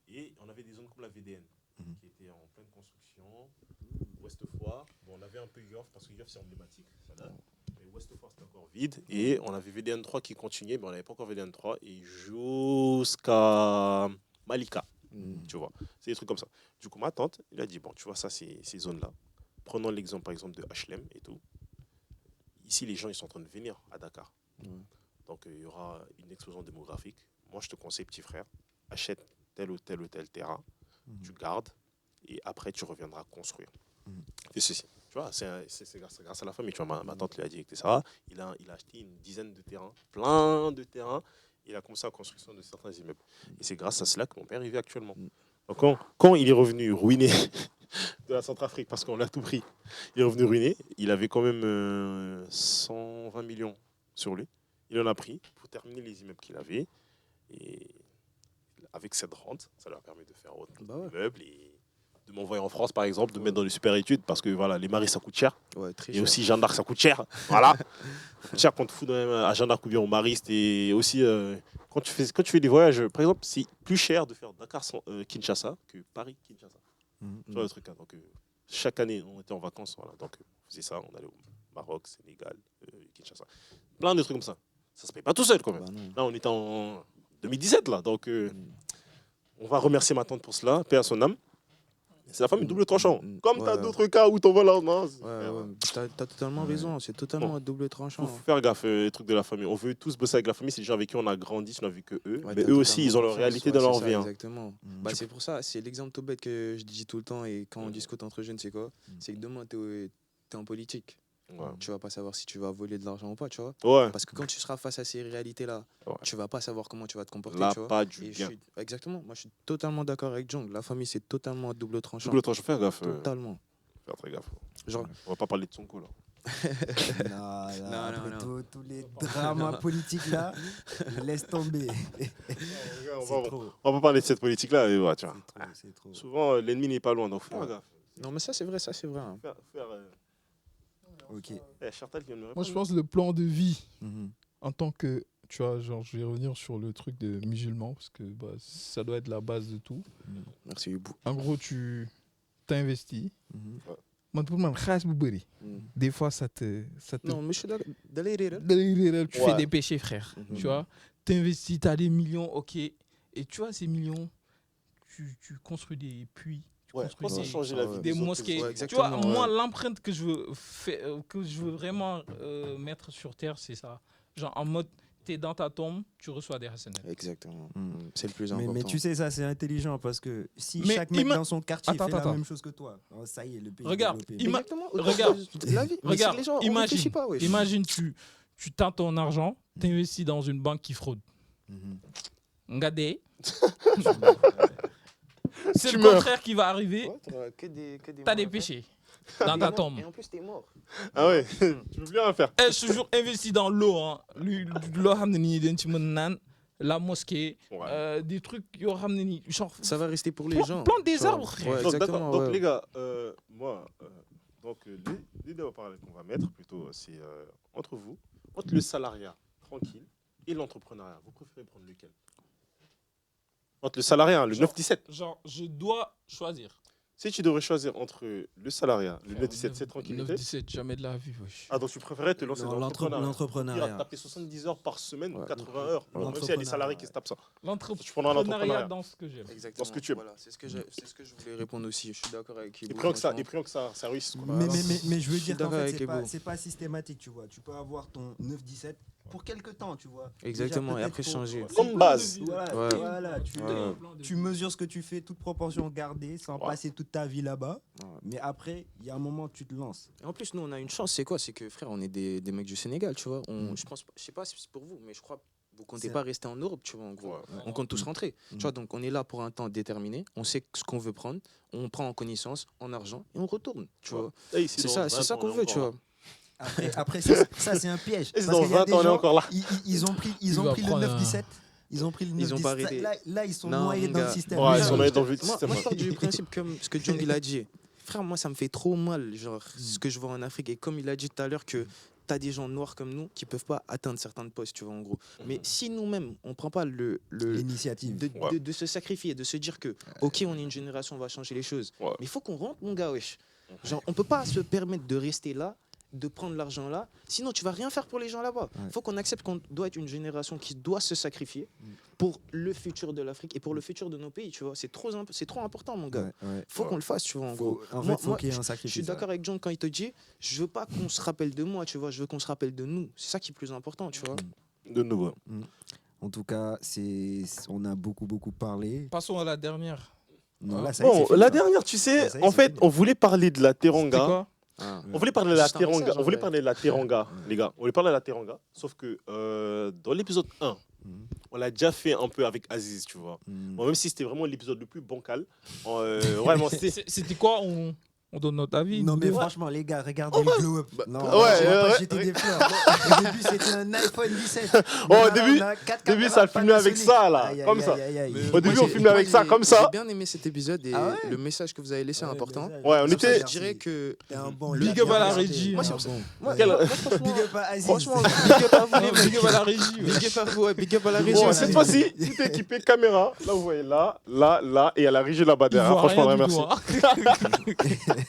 Speaker 4: Et on avait des zones comme la VDN qui étaient en pleine construction. Ouest Foire, bon, on avait un peu Yoff parce que Yoff c'est emblématique, ça date. Mais Ouest Foire c'était encore vide et on avait VDN 3 qui continuait, mais on n'avait pas encore VDN 3 et jusqu'à Malika, tu vois. C'est des trucs comme ça. Du coup, ma tante, elle a dit bon, tu vois ça, ces zones-là. Prenons l'exemple par exemple de HLM et tout. Ici, les gens ils sont en train de venir à Dakar. Donc il y aura une explosion démographique. Moi, je te conseille, petit frère, achète tel ou tel terrain, tu gardes et après tu reviendras construire. Et ceci, tu vois, c'est grâce à la famille. Tu vois, ma tante lui a dit que ça. Il a acheté une dizaine de terrains, plein de terrains. Il a commencé la construction de certains immeubles. Et c'est grâce à cela que mon père y vit actuellement. Donc quand il est revenu ruiné de la Centrafrique, parce qu'on l'a tout pris, il est revenu ruiné, il avait quand même 120 millions sur lui. Il en a pris pour terminer les immeubles qu'il avait. Et avec cette rente, ça leur permet de faire autre immeubles et de m'envoyer en France, par exemple, de mettre dans les super études, parce que voilà, les maris, ça coûte cher. Et aussi, Jeanne d'Arc, ça coûte cher. Voilà. Ça coûte cher quand tu fous à Jeanne d'Arc ou bien au Mariste. Et aussi, quand tu fais des voyages, par exemple, c'est plus cher de faire Dakar-Kinshasa que Paris-Kinshasa. Tu vois le truc. Hein. Donc, chaque année, on était en vacances. Voilà. Donc, on faisait ça. On allait au Maroc, Sénégal, Kinshasa. Plein de trucs comme ça. Ça se paye pas tout seul, quand même. Là, on était en 2017, là. Donc, on va remercier ma tante pour cela. Paix à son âme. C'est la famille double tranchant. Comme tu as d'autres cas où tu envoies là. Non,
Speaker 2: tu as totalement raison. C'est totalement double tranchant.
Speaker 4: Il faut faire gaffe, les trucs de la famille. On veut tous bosser avec la famille. C'est des gens avec qui on a grandi, on n'a vu que eux. Mais eux aussi, ils ont leur réalité dans leur vie.
Speaker 2: Exactement. C'est pour ça, c'est l'exemple tout bête que je dis tout le temps. Et quand on discute entre jeunes, c'est quoi? C'est que demain, tu es en politique. Tu vas pas savoir si tu vas voler de l'argent ou pas, tu vois. Parce que quand tu seras face à ces réalités-là, tu vas pas savoir comment tu vas te comporter, tu vois.
Speaker 4: Pas du bien.
Speaker 2: Exactement. Moi, je suis totalement d'accord avec Jong. La famille, c'est totalement à double tranchant.
Speaker 4: Double tranchant, faire gaffe.
Speaker 2: Totalement.
Speaker 4: Faire très gaffe.
Speaker 2: Genre...
Speaker 4: On va pas parler de Sonko, là.
Speaker 3: Non. Tous les dramas politiques là, laisse tomber.
Speaker 4: On va pas parler de cette politique là. Tu vois.
Speaker 3: C'est trop.
Speaker 4: Souvent, l'ennemi n'est pas loin, donc faire gaffe.
Speaker 2: Non, mais ça, c'est vrai. Hein.
Speaker 3: Ok.
Speaker 1: Moi, je pense que le plan de vie, en tant que, tu vois, genre, je vais revenir sur le truc de musulman, parce que ça doit être la base de tout.
Speaker 2: Merci, Youbou.
Speaker 1: En gros, tu t'investis, man pour man xaalis bu bëri. Des fois ça te
Speaker 2: Non, mais je suis d'accord. D'aller rire.
Speaker 1: tu fais des péchés, frère. Tu vois, t'investis, t'as des millions, ok. Et tu vois, ces millions, tu construis des puits.
Speaker 4: Ouais, je pense que ça a changé la vie
Speaker 1: des
Speaker 4: des autres,
Speaker 1: mosquées.
Speaker 2: ouais,
Speaker 1: Tu vois,
Speaker 2: exactement,
Speaker 1: moi, l'empreinte que je veux que je veux vraiment mettre sur terre, c'est ça. Genre en mode, t'es dans ta tombe, tu reçois des hasanats.
Speaker 2: Exactement. C'est le plus important.
Speaker 3: Mais tu sais, ça, c'est intelligent parce que si
Speaker 1: Mais
Speaker 3: chaque mec dans son quartier fait la
Speaker 1: Attends.
Speaker 3: même chose que toi, ça y est, le pays
Speaker 1: Regarde,
Speaker 3: est développé.
Speaker 2: Exactement.
Speaker 1: regarde,
Speaker 2: la vie. Mais
Speaker 1: regarde,
Speaker 2: c'est que les gens, on
Speaker 1: imagine,
Speaker 2: réfléchit pas, wesh.
Speaker 1: imagine tu tends ton argent, t'investis dans une banque qui fraude. Regardez. C'est
Speaker 4: Tu
Speaker 1: le
Speaker 4: meurs.
Speaker 1: contraire qui va arriver.
Speaker 2: Ouais, t'auras que des
Speaker 1: T'as des
Speaker 2: morts après.
Speaker 1: péchés dans ta tombe.
Speaker 2: Et en plus, t'es mort.
Speaker 4: Ah ouais, tu veux bien faire.
Speaker 1: Eh, je te jure, investis dans l'eau. Hein. L'eau, la mosquée, des trucs, genre,
Speaker 2: Ça va rester pour les gens.
Speaker 1: plante des
Speaker 2: tu vois.
Speaker 1: arbres, frère.
Speaker 2: Ouais,
Speaker 4: Donc,
Speaker 2: exactement.
Speaker 4: d'accord. Donc
Speaker 2: ouais.
Speaker 4: les gars, moi, les deux parler qu'on va mettre plutôt, c'est entre vous, entre le salariat tranquille et l'entrepreneuriat. Vous préférez prendre lequel? Entre le salariat, hein, le 9-17.
Speaker 1: Genre, je dois choisir.
Speaker 4: Si tu devrais choisir entre le salariat, le 9-17, c'est tranquillité.
Speaker 1: 9-17, jamais de la vie, wesh.
Speaker 4: Ah, donc tu préférais te lancer
Speaker 3: Non,
Speaker 4: dans l'entrepreneuriat.
Speaker 3: l'entrepreneuriat.
Speaker 4: Taper 70 heures par semaine ou
Speaker 2: Ouais.
Speaker 4: 80 heures. Même s'il y a des salariés qui se tapent ça. Tu prendras
Speaker 1: L'entrepreneuriat
Speaker 4: l'entrepreneuriat.
Speaker 1: dans ce que j'aime.
Speaker 2: Exactement.
Speaker 4: Dans ce que tu aimes.
Speaker 2: Voilà, c'est ce que je voulais répondre aussi. Je suis d'accord avec
Speaker 4: Et
Speaker 2: Ibo.
Speaker 4: prions que ça,
Speaker 2: franchement.
Speaker 4: ça réussisse. quoi.
Speaker 3: Mais je veux
Speaker 2: Je suis
Speaker 3: dire qu'en
Speaker 2: d'accord
Speaker 3: fait,
Speaker 2: avec Ebo.
Speaker 3: c'est pas systématique, tu vois. Tu peux avoir ton 9-17 pour quelques temps, tu vois.
Speaker 2: Exactement,
Speaker 3: Déjà,
Speaker 2: et après
Speaker 3: peut-être
Speaker 2: changer.
Speaker 4: Comme base.
Speaker 3: Voilà,
Speaker 2: Ouais.
Speaker 3: voilà,
Speaker 2: Ouais.
Speaker 3: tu mesures ce que tu fais, toute proportion gardée, sans
Speaker 4: Ouais.
Speaker 3: passer toute ta vie là-bas.
Speaker 2: Ouais.
Speaker 3: Mais après, il y a un moment, tu te lances.
Speaker 2: Et en plus, nous, on a une chance, c'est quoi? C'est que, frère, on est des mecs du Sénégal, tu vois. Je sais pas si c'est pour vous, mais je crois que vous comptez
Speaker 3: C'est-
Speaker 2: pas rester en Europe, tu vois, en gros.
Speaker 4: Ouais.
Speaker 2: On compte tous rentrer. Tu vois, donc on est là pour un temps déterminé. On sait ce qu'on veut prendre. On prend en connaissance, en argent, et on retourne, tu vois.
Speaker 4: Et ici,
Speaker 2: C'est
Speaker 4: dans
Speaker 2: ça
Speaker 4: 20
Speaker 2: qu'on
Speaker 4: ans,
Speaker 2: veut,
Speaker 4: on est
Speaker 2: tu vois.
Speaker 4: encore
Speaker 3: Après ça, c'est un piège.
Speaker 4: Et
Speaker 3: Parce
Speaker 4: dans
Speaker 3: qu'il y a
Speaker 4: 20
Speaker 3: des
Speaker 4: ans, on est
Speaker 3: gens,
Speaker 4: encore là.
Speaker 3: Ils ont pris le
Speaker 1: prendre
Speaker 3: 9-17. Ils ont pris le 9-17.
Speaker 2: Ils ont pas arrêté.
Speaker 3: Là, ils sont
Speaker 2: Non,
Speaker 3: noyés
Speaker 2: mon
Speaker 3: dans le
Speaker 2: gars.
Speaker 3: système.
Speaker 4: Ouais,
Speaker 3: Mais
Speaker 4: ils sont noyés dans le
Speaker 2: Moi,
Speaker 4: système.
Speaker 2: je pars du principe comme ce que Jung il a dit. Frère, moi, ça me fait trop mal, genre, ce que je vois en Afrique. Et comme il a dit tout à l'heure que t'as des gens noirs comme nous qui peuvent pas atteindre certains postes, tu vois, en gros. Mais si nous-mêmes, on prend pas
Speaker 3: l'initiative.
Speaker 2: de se sacrifier, de se dire que, ok, on est une génération, on va changer les choses.
Speaker 4: Ouais.
Speaker 2: Mais il faut qu'on rentre, mon gars, wesh. Genre, on peut pas se permettre de rester là, de prendre l'argent là, sinon tu vas rien faire pour les gens là-bas. Il faut qu'on accepte qu'on doit être une génération qui doit se sacrifier pour le futur de l'Afrique et pour le futur de nos pays, tu vois. C'est trop important, mon gars. Faut qu'on le fasse, tu vois, en gros.
Speaker 3: Faut qu'il y ait un
Speaker 2: Je
Speaker 3: sacrifice.
Speaker 2: suis d'accord avec John quand il te dit, je veux pas qu'on se rappelle de moi, tu vois, je veux qu'on se rappelle de nous. C'est ça qui est plus important, tu vois.
Speaker 4: De nouveau.
Speaker 3: En tout cas, on a beaucoup parlé.
Speaker 1: Passons à la dernière.
Speaker 3: Non, là, ça y est,
Speaker 4: Bon,
Speaker 3: c'est fini,
Speaker 4: la
Speaker 3: ça.
Speaker 4: dernière, tu sais,
Speaker 3: Ouais, ça y est,
Speaker 4: en
Speaker 3: c'est
Speaker 4: fait,
Speaker 3: fini.
Speaker 4: on voulait parler de la
Speaker 1: C'était
Speaker 4: teranga.
Speaker 1: quoi?
Speaker 4: On voulait parler de la
Speaker 2: Juste un
Speaker 4: teranga.
Speaker 2: message,
Speaker 4: On voulait
Speaker 2: en
Speaker 4: parler de la teranga, les gars. On voulait parler de la teranga. Sauf que dans l'épisode 1, on l'a déjà fait un peu avec Aziz, tu vois. Bon, même si c'était vraiment l'épisode le plus bancal. Vraiment, c'était.
Speaker 1: C'était quoi? On donne notre avis.
Speaker 3: Non,
Speaker 1: nous
Speaker 3: mais
Speaker 1: deux.
Speaker 3: franchement, les gars, regardez le glow-up. Non,
Speaker 4: ouais,
Speaker 3: on va pas
Speaker 4: ouais.
Speaker 3: jeter des fleurs. Au début, c'était un iPhone 17.
Speaker 4: Oh, au début, ça filmait avec ça, là, comme ça. Au début, on filmait avec ça, comme ça.
Speaker 2: J'ai bien aimé cet épisode et
Speaker 3: Ah ouais
Speaker 2: le message que vous avez laissé est important.
Speaker 4: Ouais, on
Speaker 2: Sur ça,
Speaker 4: était.
Speaker 2: je dirais que
Speaker 1: Big up à la régie.
Speaker 2: Moi,
Speaker 1: hein.
Speaker 2: c'est
Speaker 3: bon.
Speaker 2: moi,
Speaker 4: Quel-
Speaker 2: moi, franchement,
Speaker 3: Big up à Aziz.
Speaker 2: franchement, big up à vous, les mecs.
Speaker 1: Big up à la régie.
Speaker 2: Big up à vous, ouais, big up à la régie.
Speaker 4: Bon,
Speaker 2: aussi.
Speaker 4: cette fois-ci, tout est équipé caméra. Là, vous voyez, là, et à la régie là-bas
Speaker 1: Il
Speaker 4: derrière.
Speaker 1: voit
Speaker 4: Franchement,
Speaker 1: rien du
Speaker 4: merci.
Speaker 1: tout, hein.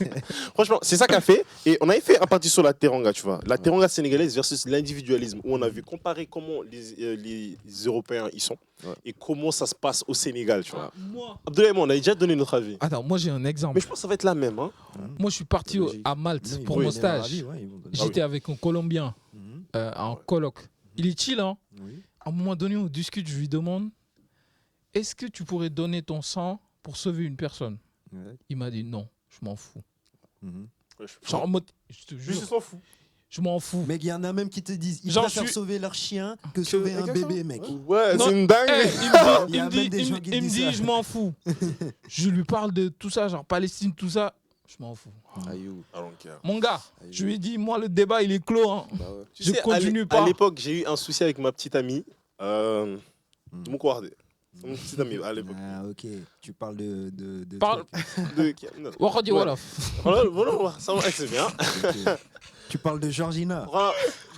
Speaker 4: Franchement, c'est ça qu'a fait. Et on avait fait un parti sur la teranga, tu vois. La teranga sénégalaise versus l'individualisme, où on a vu comparer comment les Européens y sont et comment ça se passe au Sénégal, tu vois.
Speaker 1: Moi.
Speaker 4: Abdoulaye et moi, on a déjà donné notre avis.
Speaker 1: Attends, moi j'ai un exemple.
Speaker 4: Mais je pense que ça va être la même. Hein.
Speaker 1: Moi je suis parti à Malte pour mon stage. J'étais avec un Colombien en coloc. Il est chill, hein. À un moment donné, on discute, je lui demande est-ce que tu pourrais donner ton sang pour sauver une personne? Il m'a dit non, je m'en fous. Genre en mode, je te
Speaker 4: Je
Speaker 1: jure,
Speaker 4: s'en fous.
Speaker 1: je m'en fous.
Speaker 3: Mec, il y en a même qui te disent ils
Speaker 1: Genre,
Speaker 3: préfèrent
Speaker 1: je suis-
Speaker 3: sauver leur chien que sauver un
Speaker 2: exactement.
Speaker 3: bébé, mec.
Speaker 4: Ouais,
Speaker 1: Non,
Speaker 4: c'est une dingue.
Speaker 1: Eh,
Speaker 3: Il y a même des gens qui
Speaker 1: il me
Speaker 3: disent
Speaker 1: dit
Speaker 3: ça.
Speaker 1: je m'en fous. Je lui parle de tout ça, genre Palestine, tout ça. Je m'en fous.
Speaker 2: Ayou.
Speaker 4: I don't care.
Speaker 1: Mon gars, je lui ai dit, moi le débat il est clos. Hein.
Speaker 2: Bah ouais.
Speaker 4: Tu
Speaker 1: Je
Speaker 4: sais,
Speaker 1: continue pas.
Speaker 4: À l'époque, j'ai eu un souci avec ma petite amie. Mon Kouardé. C'est mon petit ami à l'époque.
Speaker 3: Ah, ok. Tu parles de
Speaker 1: Parle.
Speaker 3: trucs.
Speaker 1: Wakadi
Speaker 4: Ouais.
Speaker 1: Wolof.
Speaker 4: Voilà, ça c'est bien.
Speaker 3: Ok. Tu parles de Georgina.
Speaker 4: Voilà.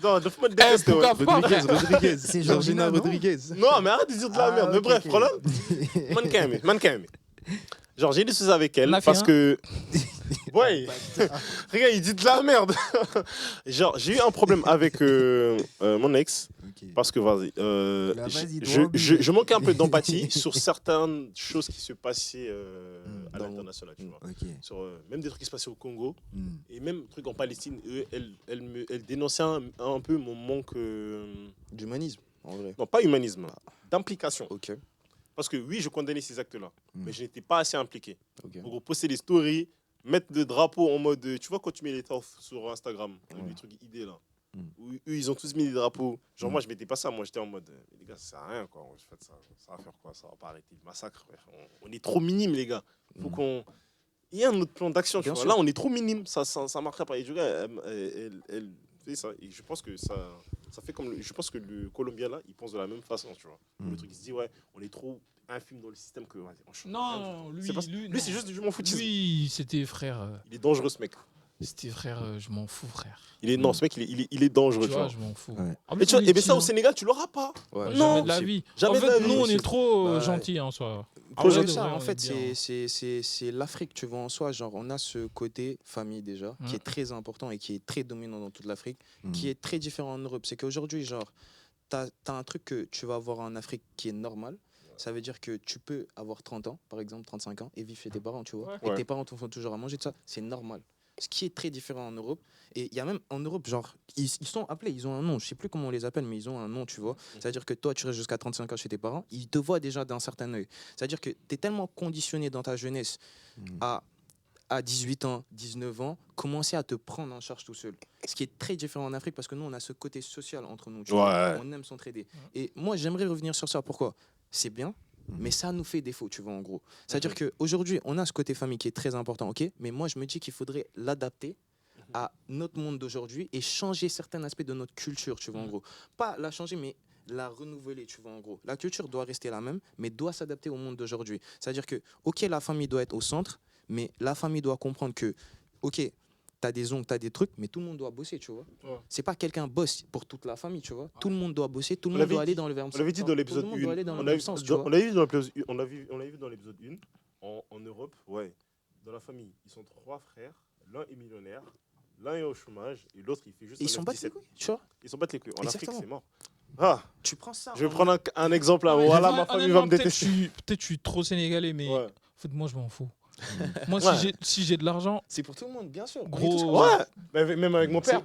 Speaker 4: Non, de me détester.
Speaker 1: pourquoi
Speaker 4: ouais.
Speaker 1: pas,
Speaker 2: Rodriguez,
Speaker 1: frère.
Speaker 2: Rodriguez.
Speaker 3: C'est
Speaker 2: Georgina
Speaker 3: Georgina, non
Speaker 2: Rodriguez.
Speaker 4: Non, mais arrête de dire de la
Speaker 3: Ah,
Speaker 4: merde. Mais
Speaker 3: ok,
Speaker 4: bref,
Speaker 3: ok.
Speaker 4: voilà. Man quand même. Genre, j'ai des soucis avec elle
Speaker 1: La
Speaker 4: parce
Speaker 1: fille,
Speaker 4: que Ouais, regarde, il dit de la merde. Genre, j'ai eu un problème avec mon ex.
Speaker 3: Ok.
Speaker 4: Parce que, vas-y,
Speaker 3: Là, vas-y,
Speaker 4: je,
Speaker 3: droit au
Speaker 4: je,
Speaker 3: but.
Speaker 4: je manquais un peu d'empathie sur certaines choses qui se passaient à
Speaker 2: Dans-
Speaker 4: l'international, tu vois.
Speaker 3: Ok.
Speaker 4: Sur, même des trucs qui se passaient au Congo,
Speaker 3: Mm.
Speaker 4: et même des trucs en Palestine, elle dénonçait un peu mon manque,
Speaker 2: D'humanisme, en vrai.
Speaker 4: non pas humanisme, d'implication.
Speaker 2: Ok,
Speaker 4: Parce que oui, je condamnais ces actes-là,
Speaker 3: Mm.
Speaker 4: mais je n'étais pas assez impliqué.
Speaker 2: ok.
Speaker 4: En gros, poster des stories, mettre des drapeaux en mode, tu vois quand tu mets les torfs sur Instagram, les trucs idées là,
Speaker 3: Mm.
Speaker 4: où eux ils ont tous mis des drapeaux. Genre
Speaker 3: Mm.
Speaker 4: moi je mettais pas ça, moi j'étais en mode, les gars ça sert à rien quoi, je fais ça, ça va faire quoi, ça va pas arrêter le massacre. Frère. On est trop minime les gars, faut
Speaker 2: Mm.
Speaker 4: qu'on... Il y a un autre plan d'action, tu
Speaker 2: Bien
Speaker 4: vois.
Speaker 2: sûr.
Speaker 4: Là on est trop minime, ça marcherait pas. Et du gars, elle fait ça, et je pense que ça fait comme, je pense que le Colombien là, il pense de la même façon, tu vois.
Speaker 3: Mm.
Speaker 4: Le truc il se dit ouais, on est trop infime dans le système que, vas-y, on change.
Speaker 1: Non, lui,
Speaker 4: C'est pas-
Speaker 1: lui,
Speaker 4: lui c'est
Speaker 1: non.
Speaker 4: juste du m'en foutisme.
Speaker 1: Lui, c'était frère.
Speaker 4: Il est dangereux ce mec.
Speaker 1: C'était frère, je m'en fous, frère.
Speaker 4: Non, ce mec, il est dangereux.
Speaker 1: Tu
Speaker 4: Tu
Speaker 1: vois,
Speaker 4: vois.
Speaker 1: je m'en fous.
Speaker 3: Ouais.
Speaker 1: En
Speaker 4: Et,
Speaker 1: plus,
Speaker 4: tu vois,
Speaker 1: il est
Speaker 4: et ben ça, au
Speaker 1: petit, hein.
Speaker 4: Sénégal, tu l'auras pas.
Speaker 2: Ouais.
Speaker 4: Non,
Speaker 1: Jamais de la vie.
Speaker 4: jamais
Speaker 1: En
Speaker 4: de la
Speaker 1: fait,
Speaker 4: vie,
Speaker 1: nous, on
Speaker 2: c'est-
Speaker 1: est trop
Speaker 2: Bah,
Speaker 1: gentils en soi.
Speaker 2: Projet
Speaker 1: vrai
Speaker 2: de
Speaker 1: de
Speaker 2: ça,
Speaker 1: vrai,
Speaker 2: en
Speaker 1: on
Speaker 2: fait,
Speaker 1: est bien.
Speaker 2: c'est l'Afrique, tu vois, en soi. Genre, on a ce côté famille déjà, qui
Speaker 1: Mm.
Speaker 2: est très important et qui est très dominant dans toute l'Afrique,
Speaker 3: Mm.
Speaker 2: qui est très différent en Europe. C'est qu'aujourd'hui, genre, t'as un truc que tu vas avoir en Afrique qui est normal. Ça veut dire que tu peux avoir 30 ans, par exemple 35 ans, et vivre chez tes parents, tu vois.
Speaker 1: Ouais.
Speaker 2: Et
Speaker 4: Ouais.
Speaker 2: tes parents te font toujours à manger, tout ça, c'est normal. Ce qui est très différent en Europe. Et il y a même en Europe, genre, ils sont appelés, ils ont un nom. Je sais plus comment on les appelle, mais ils ont un nom, tu vois. C'est-à-dire que toi, tu restes jusqu'à 35 ans chez tes parents, ils te voient déjà d'un certain œil. C'est-à-dire que tu es tellement conditionné dans ta jeunesse
Speaker 3: Mm.
Speaker 2: à 18 ans, 19 ans, commencer à te prendre en charge tout seul. Ce qui est très différent en Afrique parce que nous, on a ce côté social entre nous. Tu vois.
Speaker 4: Ouais.
Speaker 2: On aime s'entraider. Et moi, j'aimerais revenir sur ça. Pourquoi ? C'est bien, mais ça nous fait défaut, tu vois, en gros. C'est-à-dire qu'aujourd'hui, on a ce côté famille qui est très important, ok ? Mais moi, je me dis qu'il faudrait l'adapter à notre monde d'aujourd'hui et changer certains aspects de notre culture, tu vois, en gros. Pas la changer, mais la renouveler, tu vois, en gros. La culture doit rester la même, mais doit s'adapter au monde d'aujourd'hui. C'est-à-dire que, ok, la famille doit être au centre, mais la famille doit comprendre que, ok, t'as des oncles, t'as des trucs, mais tout le monde doit bosser, tu vois.
Speaker 4: Ouais.
Speaker 2: C'est pas quelqu'un bosse pour toute la famille, tu vois. Tout le monde doit bosser, tout le
Speaker 4: On
Speaker 2: monde
Speaker 4: l'avait
Speaker 2: doit aller
Speaker 4: dit-
Speaker 2: dans le même
Speaker 4: On l'avait dit dans l'épisode
Speaker 2: Tout le monde doit aller dans
Speaker 4: 1.
Speaker 2: le même sens, tu vois.
Speaker 4: On l'avait vu dans l'épisode 1. On l'avait vu dans l'épisode 1. En Europe, ouais. Dans la famille, ils sont 3 frères. L'un est millionnaire. L'un est au chômage. Et l'autre, il fait juste
Speaker 2: Et ils sont pas
Speaker 4: 17.
Speaker 2: tu vois.
Speaker 4: Ils sont battent les couilles. En Afrique,
Speaker 2: Exactement.
Speaker 4: c'est mort. Ah,
Speaker 2: Tu prends ça.
Speaker 4: je vais prendre un exemple là.
Speaker 1: Ah, mais
Speaker 4: Voilà,
Speaker 1: honnêtement,
Speaker 4: ma famille va me
Speaker 1: peut-être
Speaker 4: détester.
Speaker 1: Peut-être je suis trop sénégalais, mais
Speaker 4: Ouais.
Speaker 1: en fait, moi, je m'en fous. Moi,
Speaker 4: Ouais.
Speaker 1: si j'ai de l'argent,
Speaker 2: C'est pour tout le monde, bien sûr. On est
Speaker 1: Gros,
Speaker 2: tous comme
Speaker 4: Ouais.
Speaker 2: ça.
Speaker 4: Mais même avec mon père.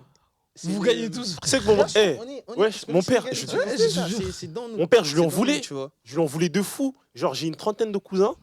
Speaker 2: C'est
Speaker 1: vous
Speaker 2: le-
Speaker 1: gagnez tous.
Speaker 4: Tu sais que mon,
Speaker 2: Bien sûr,
Speaker 4: eh,
Speaker 2: on est
Speaker 4: wesh,
Speaker 2: parce qu'on
Speaker 4: mon
Speaker 2: est
Speaker 4: père,
Speaker 2: sénégalais,
Speaker 4: je-
Speaker 2: tu vois,
Speaker 1: Ouais,
Speaker 2: c'est
Speaker 1: je
Speaker 2: ça,
Speaker 1: te jure.
Speaker 2: c'est dans nous.
Speaker 4: mon père, je lui
Speaker 2: C'est
Speaker 4: en
Speaker 2: dans
Speaker 4: voulais.
Speaker 2: nous, tu vois.
Speaker 4: Je lui en voulais de fou. Genre, j'ai une trentaine de cousins.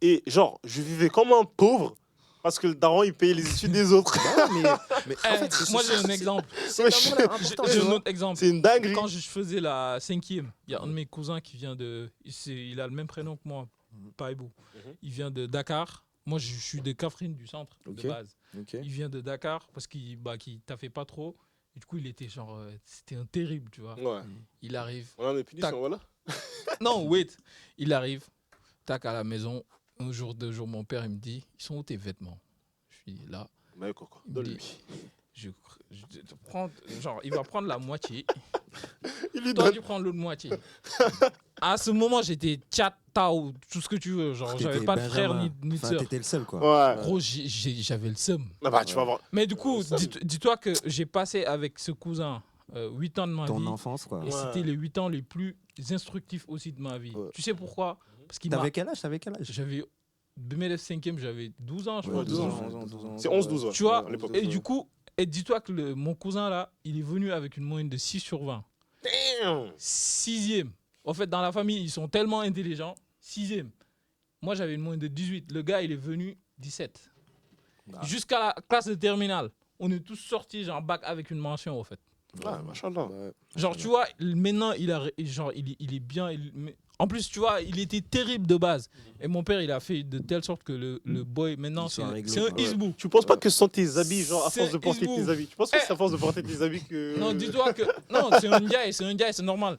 Speaker 4: Et genre, je vivais comme un pauvre parce que le daron, il payait les études des autres.
Speaker 2: Bah ouais, mais en
Speaker 1: Eh,
Speaker 2: fait, c'est
Speaker 1: moi,
Speaker 2: ça,
Speaker 1: j'ai un
Speaker 2: c'est-
Speaker 1: exemple.
Speaker 2: C'est
Speaker 4: Wesh.
Speaker 2: l'amour là, important,
Speaker 1: J'ai
Speaker 2: tu
Speaker 1: un
Speaker 2: vois.
Speaker 1: autre exemple.
Speaker 4: C'est une dinguerie.
Speaker 1: Quand je faisais la 5e, il y a un de mes cousins qui vient de. Il a le même prénom que moi, Paibou.
Speaker 4: Mhm.
Speaker 1: Il vient de Dakar. Moi, je suis de Kaffrine, du centre,
Speaker 2: Ok.
Speaker 1: de base.
Speaker 2: Ok.
Speaker 1: Il vient de Dakar parce qu'il taffait pas trop. Et du coup, il était genre. C'était un terrible, tu vois.
Speaker 4: Ouais.
Speaker 1: Il arrive.
Speaker 4: On en est punition,
Speaker 1: Tac.
Speaker 4: voilà.
Speaker 1: Non, wait. Il arrive. Tac, à la maison. Un jour, 2 jours, mon père, il me dit, ils sont où tes vêtements? Je suis là.
Speaker 4: Mais quoi.
Speaker 1: Il me dit,
Speaker 4: Donne-lui.
Speaker 1: je prends, genre, il va prendre la moitié.
Speaker 4: Il lui
Speaker 1: Toi,
Speaker 4: donne.
Speaker 1: tu prends l'autre moitié. À ce moment, j'étais tchata ou tout ce que tu veux. Genre, j'avais
Speaker 3: T'étais
Speaker 1: pas de frère
Speaker 3: Benjamin.
Speaker 1: ni de
Speaker 3: Enfin,
Speaker 1: sœur.
Speaker 3: t'étais le seul, quoi.
Speaker 4: Ouais.
Speaker 1: Gros, j'avais le seum.
Speaker 4: Ah bah, tu vas voir.
Speaker 1: Mais du coup,
Speaker 4: Ça,
Speaker 1: dis-toi que j'ai passé avec ce cousin 8 ans de ma
Speaker 3: Ton
Speaker 1: vie.
Speaker 3: enfance, quoi.
Speaker 1: Et
Speaker 4: Ouais.
Speaker 1: c'était les 8 ans les plus instructifs aussi de ma vie.
Speaker 2: Ouais.
Speaker 1: Tu sais pourquoi? Parce qu'il m'a.
Speaker 3: T'avais quel âge?
Speaker 1: J'avais. 2005e, j'avais 12 ans, je
Speaker 3: Ouais,
Speaker 1: crois.
Speaker 3: 12 ans,
Speaker 2: 11 ans, 12 ans.
Speaker 4: C'est 11-12 ans.
Speaker 1: Tu vois,
Speaker 4: à l'époque.
Speaker 1: et du coup, et dis-toi que mon cousin là, il est venu avec une moyenne de 6 sur 20.
Speaker 4: Damn.
Speaker 1: 6e. En fait, dans la famille, ils sont tellement intelligents. 6e. Moi, j'avais une moyenne de 18. Le gars, il est venu 17.
Speaker 2: Ah.
Speaker 1: Jusqu'à la classe de terminale. On est tous sortis, genre, bac avec une mention, en fait.
Speaker 4: Ouais, machallah.
Speaker 2: Ouais.
Speaker 1: Genre, tu vois, maintenant, il est bien. Mais en plus, tu vois, il était terrible de base. Et mon père, il a fait de telle sorte que le boy, maintenant,
Speaker 3: Ils sont
Speaker 1: c'est
Speaker 3: réglo,
Speaker 1: un
Speaker 3: quoi.
Speaker 1: isbou.
Speaker 4: Tu penses pas que ce sont tes habits, genre à
Speaker 1: C'est
Speaker 4: force de porter
Speaker 1: Isbou.
Speaker 4: tes habits? Tu penses pas que
Speaker 1: Eh.
Speaker 4: c'est à force de porter tes habits que.
Speaker 1: Non, dis-toi que. Non, c'est un Ndiaye, c'est normal.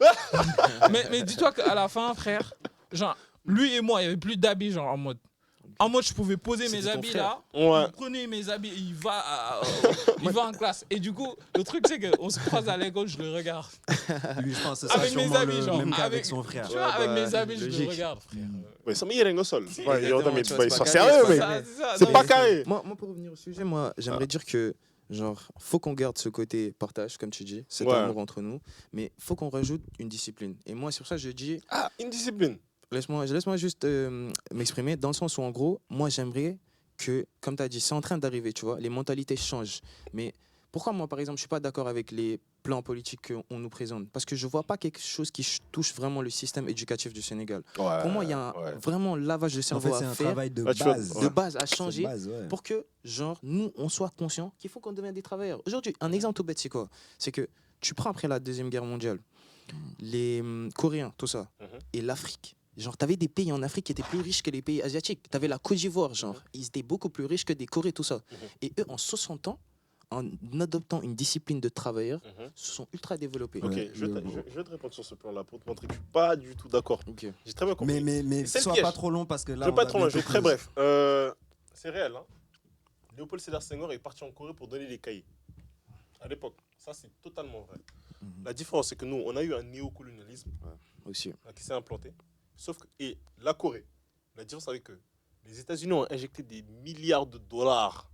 Speaker 1: mais dis-toi qu'à la fin, frère, genre, lui et moi, il n'y avait plus d'habits, genre, en mode. En mode, je pouvais poser
Speaker 2: C'était
Speaker 1: mes
Speaker 2: ton
Speaker 1: habits
Speaker 2: frère.
Speaker 1: là.
Speaker 4: Ouais.
Speaker 1: Il prenait mes habits, il va en classe. Et du coup, le truc, c'est qu'on se croise à l'école, je le regarde.
Speaker 3: Lui, je pense que ce sera
Speaker 1: Avec mes
Speaker 3: sûrement
Speaker 1: amis,
Speaker 3: le
Speaker 1: genre.
Speaker 3: même cas avec
Speaker 1: Avec-
Speaker 3: son frère.
Speaker 1: Tu vois,
Speaker 2: Ouais,
Speaker 1: avec
Speaker 2: bah,
Speaker 1: mes amis, je le
Speaker 2: logique.
Speaker 1: regarde, frère.
Speaker 4: Ouais, ça met au sol. C'est pas
Speaker 2: Exactement,
Speaker 4: mais
Speaker 2: tu vois,
Speaker 4: ils
Speaker 2: c'est
Speaker 4: sont
Speaker 2: pas
Speaker 4: sérieux,
Speaker 2: carré,
Speaker 4: mais
Speaker 2: c'est
Speaker 1: ça, c'est ça.
Speaker 4: c'est
Speaker 1: Non,
Speaker 4: pas
Speaker 1: mais-
Speaker 4: carré.
Speaker 2: Moi, pour revenir au sujet, moi, j'aimerais dire que, genre, faut qu'on garde ce côté partage, comme tu dis, cet
Speaker 4: Ouais.
Speaker 2: amour entre nous, mais faut qu'on rajoute une discipline. Et moi, sur ça, je dis,
Speaker 4: Ah, une discipline.
Speaker 2: laisse-moi juste m'exprimer, dans le sens où, en gros, moi, j'aimerais que, comme tu as dit, c'est en train d'arriver, tu vois, les mentalités changent. Mais pourquoi moi, par exemple, je suis pas d'accord avec les plans politiques qu'on nous présente? Parce que je vois pas quelque chose qui touche vraiment le système éducatif du Sénégal. Pour moi, il y a vraiment lavage de
Speaker 3: En
Speaker 2: cerveau
Speaker 3: fait, c'est
Speaker 2: à
Speaker 3: un
Speaker 2: faire,
Speaker 3: travail de
Speaker 4: Bah, tu vois,
Speaker 3: base.
Speaker 2: de base à
Speaker 3: C'est
Speaker 2: changer,
Speaker 3: base, ouais.
Speaker 2: pour que, genre, nous, on soit conscients qu'il faut qu'on devienne des travailleurs. Aujourd'hui, un exemple tout bête, c'est quoi? C'est que tu prends après la Deuxième Guerre mondiale, les Coréens, tout ça,
Speaker 4: Mhm.
Speaker 2: et l'Afrique. Genre, t'avais des pays en Afrique qui étaient plus riches que les pays asiatiques. T'avais la Côte d'Ivoire, genre, ils étaient beaucoup plus riches que des Corées, tout ça.
Speaker 4: Mhm.
Speaker 2: Et eux, en 60 ans, en adoptant une discipline de travailleurs,
Speaker 4: Mhm.
Speaker 2: se sont ultra développés.
Speaker 4: Ok,
Speaker 3: Ouais,
Speaker 4: je vais te répondre sur ce plan-là pour te montrer que je suis pas du tout d'accord.
Speaker 2: Ok.
Speaker 4: J'ai très bien compris.
Speaker 3: Mais
Speaker 4: C'est le
Speaker 3: sois
Speaker 4: piège.
Speaker 3: pas trop long parce que là.
Speaker 4: Je vais
Speaker 3: on
Speaker 4: pas
Speaker 3: va
Speaker 4: être trop loin, je vais
Speaker 3: bientôt
Speaker 4: être très
Speaker 3: close.
Speaker 4: bref. C'est réel. Hein. Léopold Sédar Senghor est parti en Corée pour donner les cahiers. À l'époque. Ça, c'est totalement vrai.
Speaker 3: Mhm.
Speaker 4: La différence, c'est que nous, on a eu un néocolonialisme
Speaker 2: Aussi.
Speaker 4: qui s'est implanté. Sauf que, et la Corée, la différence avec eux, les États-Unis ont injecté des milliards de dollars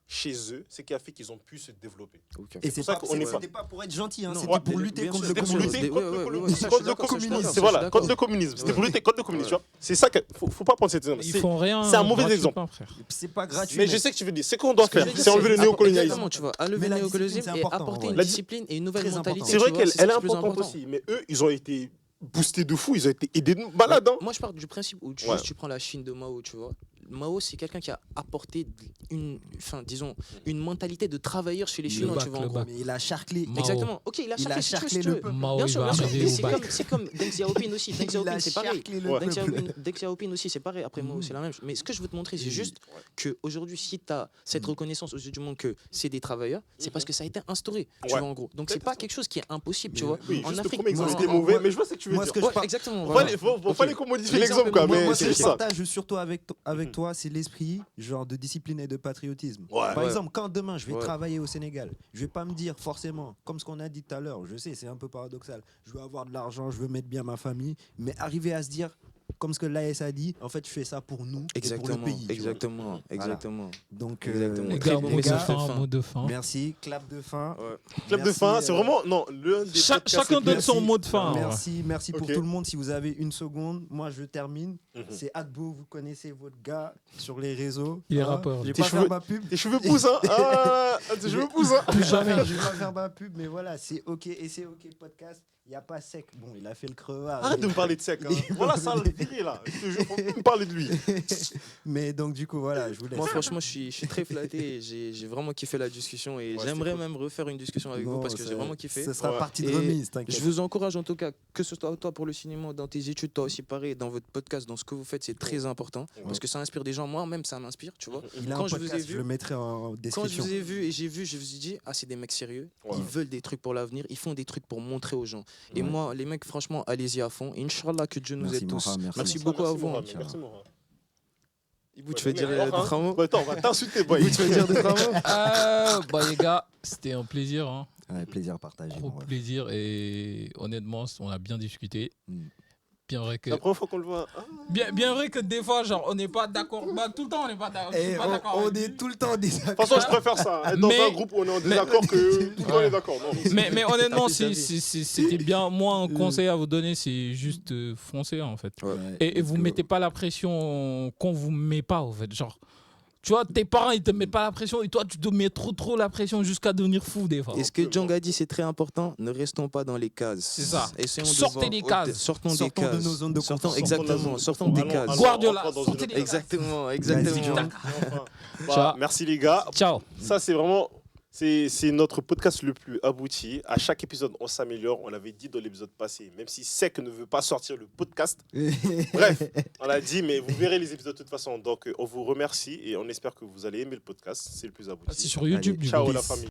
Speaker 4: chez eux, ce qui a fait qu'ils ont pu se développer.
Speaker 2: Ok.
Speaker 3: Et
Speaker 4: pour
Speaker 3: c'est
Speaker 4: ça
Speaker 3: pas,
Speaker 4: qu'on est
Speaker 3: c'était pas pour être gentil, hein,
Speaker 2: Non,
Speaker 3: c'était
Speaker 4: ouais,
Speaker 3: pour
Speaker 2: mais
Speaker 3: lutter
Speaker 2: bien
Speaker 3: contre
Speaker 2: sûr,
Speaker 3: le
Speaker 4: C'était pour
Speaker 2: bien sûr.
Speaker 4: lutter
Speaker 2: Ouais,
Speaker 4: contre
Speaker 2: ouais,
Speaker 4: le
Speaker 2: ouais,
Speaker 4: communisme.
Speaker 2: ça, je
Speaker 4: Contre
Speaker 2: suis
Speaker 4: le
Speaker 2: d'accord, je suis
Speaker 4: communisme.
Speaker 2: d'accord,
Speaker 4: C'est
Speaker 2: je suis
Speaker 4: voilà,
Speaker 2: d'accord.
Speaker 4: contre le communisme. C'était pour
Speaker 2: Ouais.
Speaker 4: lutter contre le communisme. Tu vois. C'est ça que faut pas prendre cet exemple.
Speaker 1: Ils font rien.
Speaker 4: c'est un mauvais exemple.
Speaker 1: gratuitement, frère.
Speaker 3: C'est pas gratuit.
Speaker 4: Mais je sais que tu veux dire, c'est qu'on doit
Speaker 2: Ce que je
Speaker 4: faire.
Speaker 2: veux dire,
Speaker 4: C'est enlever le néocolonialisme.
Speaker 2: Exactement, tu vois, enlever
Speaker 3: Mais
Speaker 2: le
Speaker 3: la
Speaker 2: néocolonialisme
Speaker 3: discipline, c'est
Speaker 2: et
Speaker 3: important,
Speaker 2: apporter
Speaker 3: ouais.
Speaker 2: une
Speaker 4: La
Speaker 2: discipline et une nouvelle
Speaker 3: Très
Speaker 2: mentalité.
Speaker 3: important.
Speaker 4: C'est
Speaker 2: tu
Speaker 4: vrai
Speaker 2: vois,
Speaker 4: qu'elle
Speaker 2: c'est
Speaker 4: elle est
Speaker 2: ce qui est plus
Speaker 4: importante
Speaker 2: important.
Speaker 4: aussi, mais eux, ils ont été boostés de fou, ils ont été aidés de malades. Hein.
Speaker 2: Moi, je pars du principe où
Speaker 4: Ouais.
Speaker 2: juste tu prends la Chine de Mao, tu vois. Mao, c'est quelqu'un qui a apporté une mentalité de travailleur chez les
Speaker 1: Le
Speaker 2: Chinois,
Speaker 1: bac,
Speaker 2: tu vois, en
Speaker 1: le
Speaker 2: gros.
Speaker 1: bac.
Speaker 3: Mais il a charclé.
Speaker 1: Mao.
Speaker 2: Exactement. Ok, il a
Speaker 3: Il a
Speaker 2: charclé, si tu veux,
Speaker 3: charclé
Speaker 2: si tu
Speaker 3: le
Speaker 2: veux.
Speaker 3: peuple.
Speaker 1: Mao,
Speaker 2: Bien
Speaker 1: il
Speaker 2: sûr,
Speaker 1: va
Speaker 2: bien sûr.
Speaker 1: arriver
Speaker 2: Mais
Speaker 1: au bac.
Speaker 2: c'est comme Deng Xiaoping aussi. Deng Xiaoping,
Speaker 3: a
Speaker 2: c'est pareil.
Speaker 3: charclé le
Speaker 4: Ouais.
Speaker 2: Deng Xiaoping aussi, c'est pareil. Après Mao, c'est la même chose. Mais ce que je veux te montrer, c'est juste qu'aujourd'hui, si tu as cette reconnaissance aux yeux du monde que c'est des travailleurs, c'est parce que ça a été instauré, tu
Speaker 4: Ouais.
Speaker 2: vois, en gros. Donc, c'est pas quelque chose qui est impossible, tu
Speaker 3: Mais
Speaker 2: vois.
Speaker 4: Oui,
Speaker 2: En
Speaker 4: juste le
Speaker 2: Afrique,
Speaker 4: premier exemple
Speaker 3: moi,
Speaker 4: était
Speaker 3: moi,
Speaker 4: mauvais, mais je vois ce que tu veux
Speaker 3: moi,
Speaker 4: dire.
Speaker 3: ce que je
Speaker 2: Ouais,
Speaker 3: par-
Speaker 2: exactement.
Speaker 4: Faut
Speaker 2: voilà.
Speaker 4: fallait qu'on modifie
Speaker 2: Ok.
Speaker 4: l'exemple, quoi.
Speaker 2: Moi,
Speaker 4: Mais
Speaker 3: Moi,
Speaker 4: c'est
Speaker 3: ce que
Speaker 4: juste
Speaker 3: je
Speaker 4: ça.
Speaker 3: partage surtout avec toi, c'est l'esprit genre de discipline et de patriotisme.
Speaker 4: Ouais.
Speaker 3: Par
Speaker 2: Ouais.
Speaker 3: exemple, quand demain je vais
Speaker 2: Ouais.
Speaker 3: travailler au Sénégal, je vais pas me dire forcément, comme ce qu'on a dit tout à l'heure, je sais, c'est un peu paradoxal, je veux avoir de l'argent, je veux mettre bien ma famille, mais arriver à se dire, comme ce que l'AS a dit, en fait, je fais ça pour nous et pour le
Speaker 2: Exactement,
Speaker 3: pays. tu vois.
Speaker 2: exactement, exactement.
Speaker 3: Donc,
Speaker 2: Exactement.
Speaker 1: Les
Speaker 2: Très
Speaker 1: gars,
Speaker 2: bon
Speaker 1: mot de
Speaker 2: message de
Speaker 1: fin,
Speaker 2: fin.
Speaker 1: mot de fin.
Speaker 3: merci, clap de fin.
Speaker 2: Ouais.
Speaker 4: Club de
Speaker 3: Merci,
Speaker 4: fin, c'est vraiment. Non, l'un des. podcasts
Speaker 1: Chacun
Speaker 4: les plus-
Speaker 1: donne son mot de fin. ouais.
Speaker 3: Merci pour
Speaker 4: Ok.
Speaker 3: tout le monde. Si vous avez une seconde, moi je termine.
Speaker 4: Mhm.
Speaker 3: C'est Adbo, vous connaissez votre gars sur les réseaux.
Speaker 1: Il est
Speaker 3: Hein.
Speaker 1: rappeur.
Speaker 3: Je vais
Speaker 4: Tes
Speaker 3: pas
Speaker 4: cheveux-
Speaker 3: faire ma pub.
Speaker 4: Tes cheveux poussent, hein. Ah, tes cheveux poussent, hein.
Speaker 1: Plus jamais.
Speaker 3: Je vais pas faire ma pub, mais voilà, c'est OK et c'est OK podcast. Il n'y a pas sec. Bon, il a fait le crevard.
Speaker 4: Arrête de me parler de sec. Hein. Voilà, ça le viré là. Je te jure, faut plus me parler de lui.
Speaker 3: Mais donc, du coup, voilà, je vous laisse.
Speaker 2: Moi, franchement, je suis très flatté. J'ai vraiment kiffé la discussion et
Speaker 4: Ouais,
Speaker 2: j'aimerais
Speaker 4: c'était cool.
Speaker 2: même refaire une discussion avec vous
Speaker 3: Non,
Speaker 2: parce que
Speaker 3: ça-
Speaker 2: j'ai vraiment kiffé.
Speaker 3: Ce sera
Speaker 4: Ouais.
Speaker 3: partie de
Speaker 2: Et
Speaker 3: remise,
Speaker 2: Je
Speaker 3: t'inquiète.
Speaker 2: vous encourage en tout cas, que ce soit toi pour le cinéma, dans tes études, toi aussi pareil, dans votre podcast, dans ce que vous faites, c'est très important parce que ça inspire des gens. Moi-même, ça m'inspire, tu vois.
Speaker 3: Il a
Speaker 2: quand
Speaker 3: un
Speaker 2: je vous ai
Speaker 3: podcast,
Speaker 2: vu-
Speaker 3: je le mettrai en
Speaker 2: Quand je
Speaker 3: description.
Speaker 2: vous ai vu et j'ai vu, je me suis dit, ah, c'est des mecs sérieux.
Speaker 4: Ouais.
Speaker 2: Ils veulent des trucs pour l'avenir. Ils font des trucs pour montrer aux gens. Et
Speaker 3: Ouais.
Speaker 2: moi, les mecs, franchement, allez-y à fond. Inch'Allah, que Dieu nous
Speaker 3: Merci,
Speaker 2: aide tous.
Speaker 3: Moura, merci.
Speaker 2: Merci beaucoup à vous.
Speaker 4: Mourad,
Speaker 2: hein.
Speaker 4: Merci, Mourad.
Speaker 2: Ibou, tu veux dire
Speaker 4: Ouais,
Speaker 2: deux, trois mots
Speaker 4: Ouais, attends, on va t'insulter, boy.
Speaker 2: Ibou, tu veux dire deux, trois mots
Speaker 1: Bah, les gars, c'était un plaisir. Hein.
Speaker 3: Ouais, plaisir partagé.
Speaker 1: Trop
Speaker 3: bon, ouais.
Speaker 1: plaisir. Et honnêtement, on a bien discuté.
Speaker 3: Mm.
Speaker 1: Bien vrai que.
Speaker 4: La première fois qu'on le voit. Ah.
Speaker 1: Bien vrai que des fois, genre, on n'est pas d'accord. Bah, tout le temps, on n'est pas d'accord. Je suis
Speaker 3: Et
Speaker 1: pas d'accord
Speaker 3: on
Speaker 1: avec
Speaker 3: est
Speaker 1: lui.
Speaker 3: tout le temps en
Speaker 4: De
Speaker 3: désaccord.
Speaker 4: toute façon, je préfère ça. Être dans
Speaker 1: Mais-
Speaker 4: un groupe où on est en désaccord que tout le monde est d'accord. Non.
Speaker 1: Mais honnêtement,
Speaker 2: T'as vu, t'as vu.
Speaker 1: c'était bien. Moi, un conseil à vous donner, c'est juste foncer, en fait.
Speaker 3: Ouais,
Speaker 1: Et
Speaker 3: let's
Speaker 1: vous
Speaker 3: go.
Speaker 1: mettez pas la pression qu'on vous met pas, en fait. Genre, tu vois, tes parents, ils te mettent pas la pression et toi, tu te mets trop la pression jusqu'à devenir fou, des fois.
Speaker 2: Et ce que Djang a dit, c'est très important. Ne restons pas dans les cases.
Speaker 1: C'est ça.
Speaker 2: Essayons de
Speaker 1: Sortez
Speaker 2: voir
Speaker 1: des
Speaker 2: au-
Speaker 1: cases.
Speaker 2: Sortons des
Speaker 3: Sortons de
Speaker 2: cases.
Speaker 3: nos zones de
Speaker 2: Sortons,
Speaker 3: confort.
Speaker 2: exactement. Sortons des
Speaker 4: Allons-
Speaker 2: cases.
Speaker 4: allons-
Speaker 1: Guardiola,
Speaker 4: rentrons dans
Speaker 1: sortez
Speaker 4: une-
Speaker 1: des-
Speaker 2: Exactement,
Speaker 3: Vas-y,
Speaker 2: exactement.
Speaker 3: Djang.
Speaker 4: Enfin, bah,
Speaker 1: Ciao.
Speaker 4: merci les gars.
Speaker 1: Ciao.
Speaker 4: Ça, c'est vraiment. C'est notre podcast le plus abouti. À chaque épisode, on s'améliore. On l'avait dit dans l'épisode passé. Même si Sec ne veut pas sortir le podcast. Bref, on l'a dit, mais vous verrez les épisodes de toute façon. Donc, on vous remercie et on espère que vous allez aimer le podcast. C'est le plus abouti.
Speaker 1: C'est sur YouTube, du coup.
Speaker 4: Ciao la
Speaker 3: Peace.
Speaker 4: famille.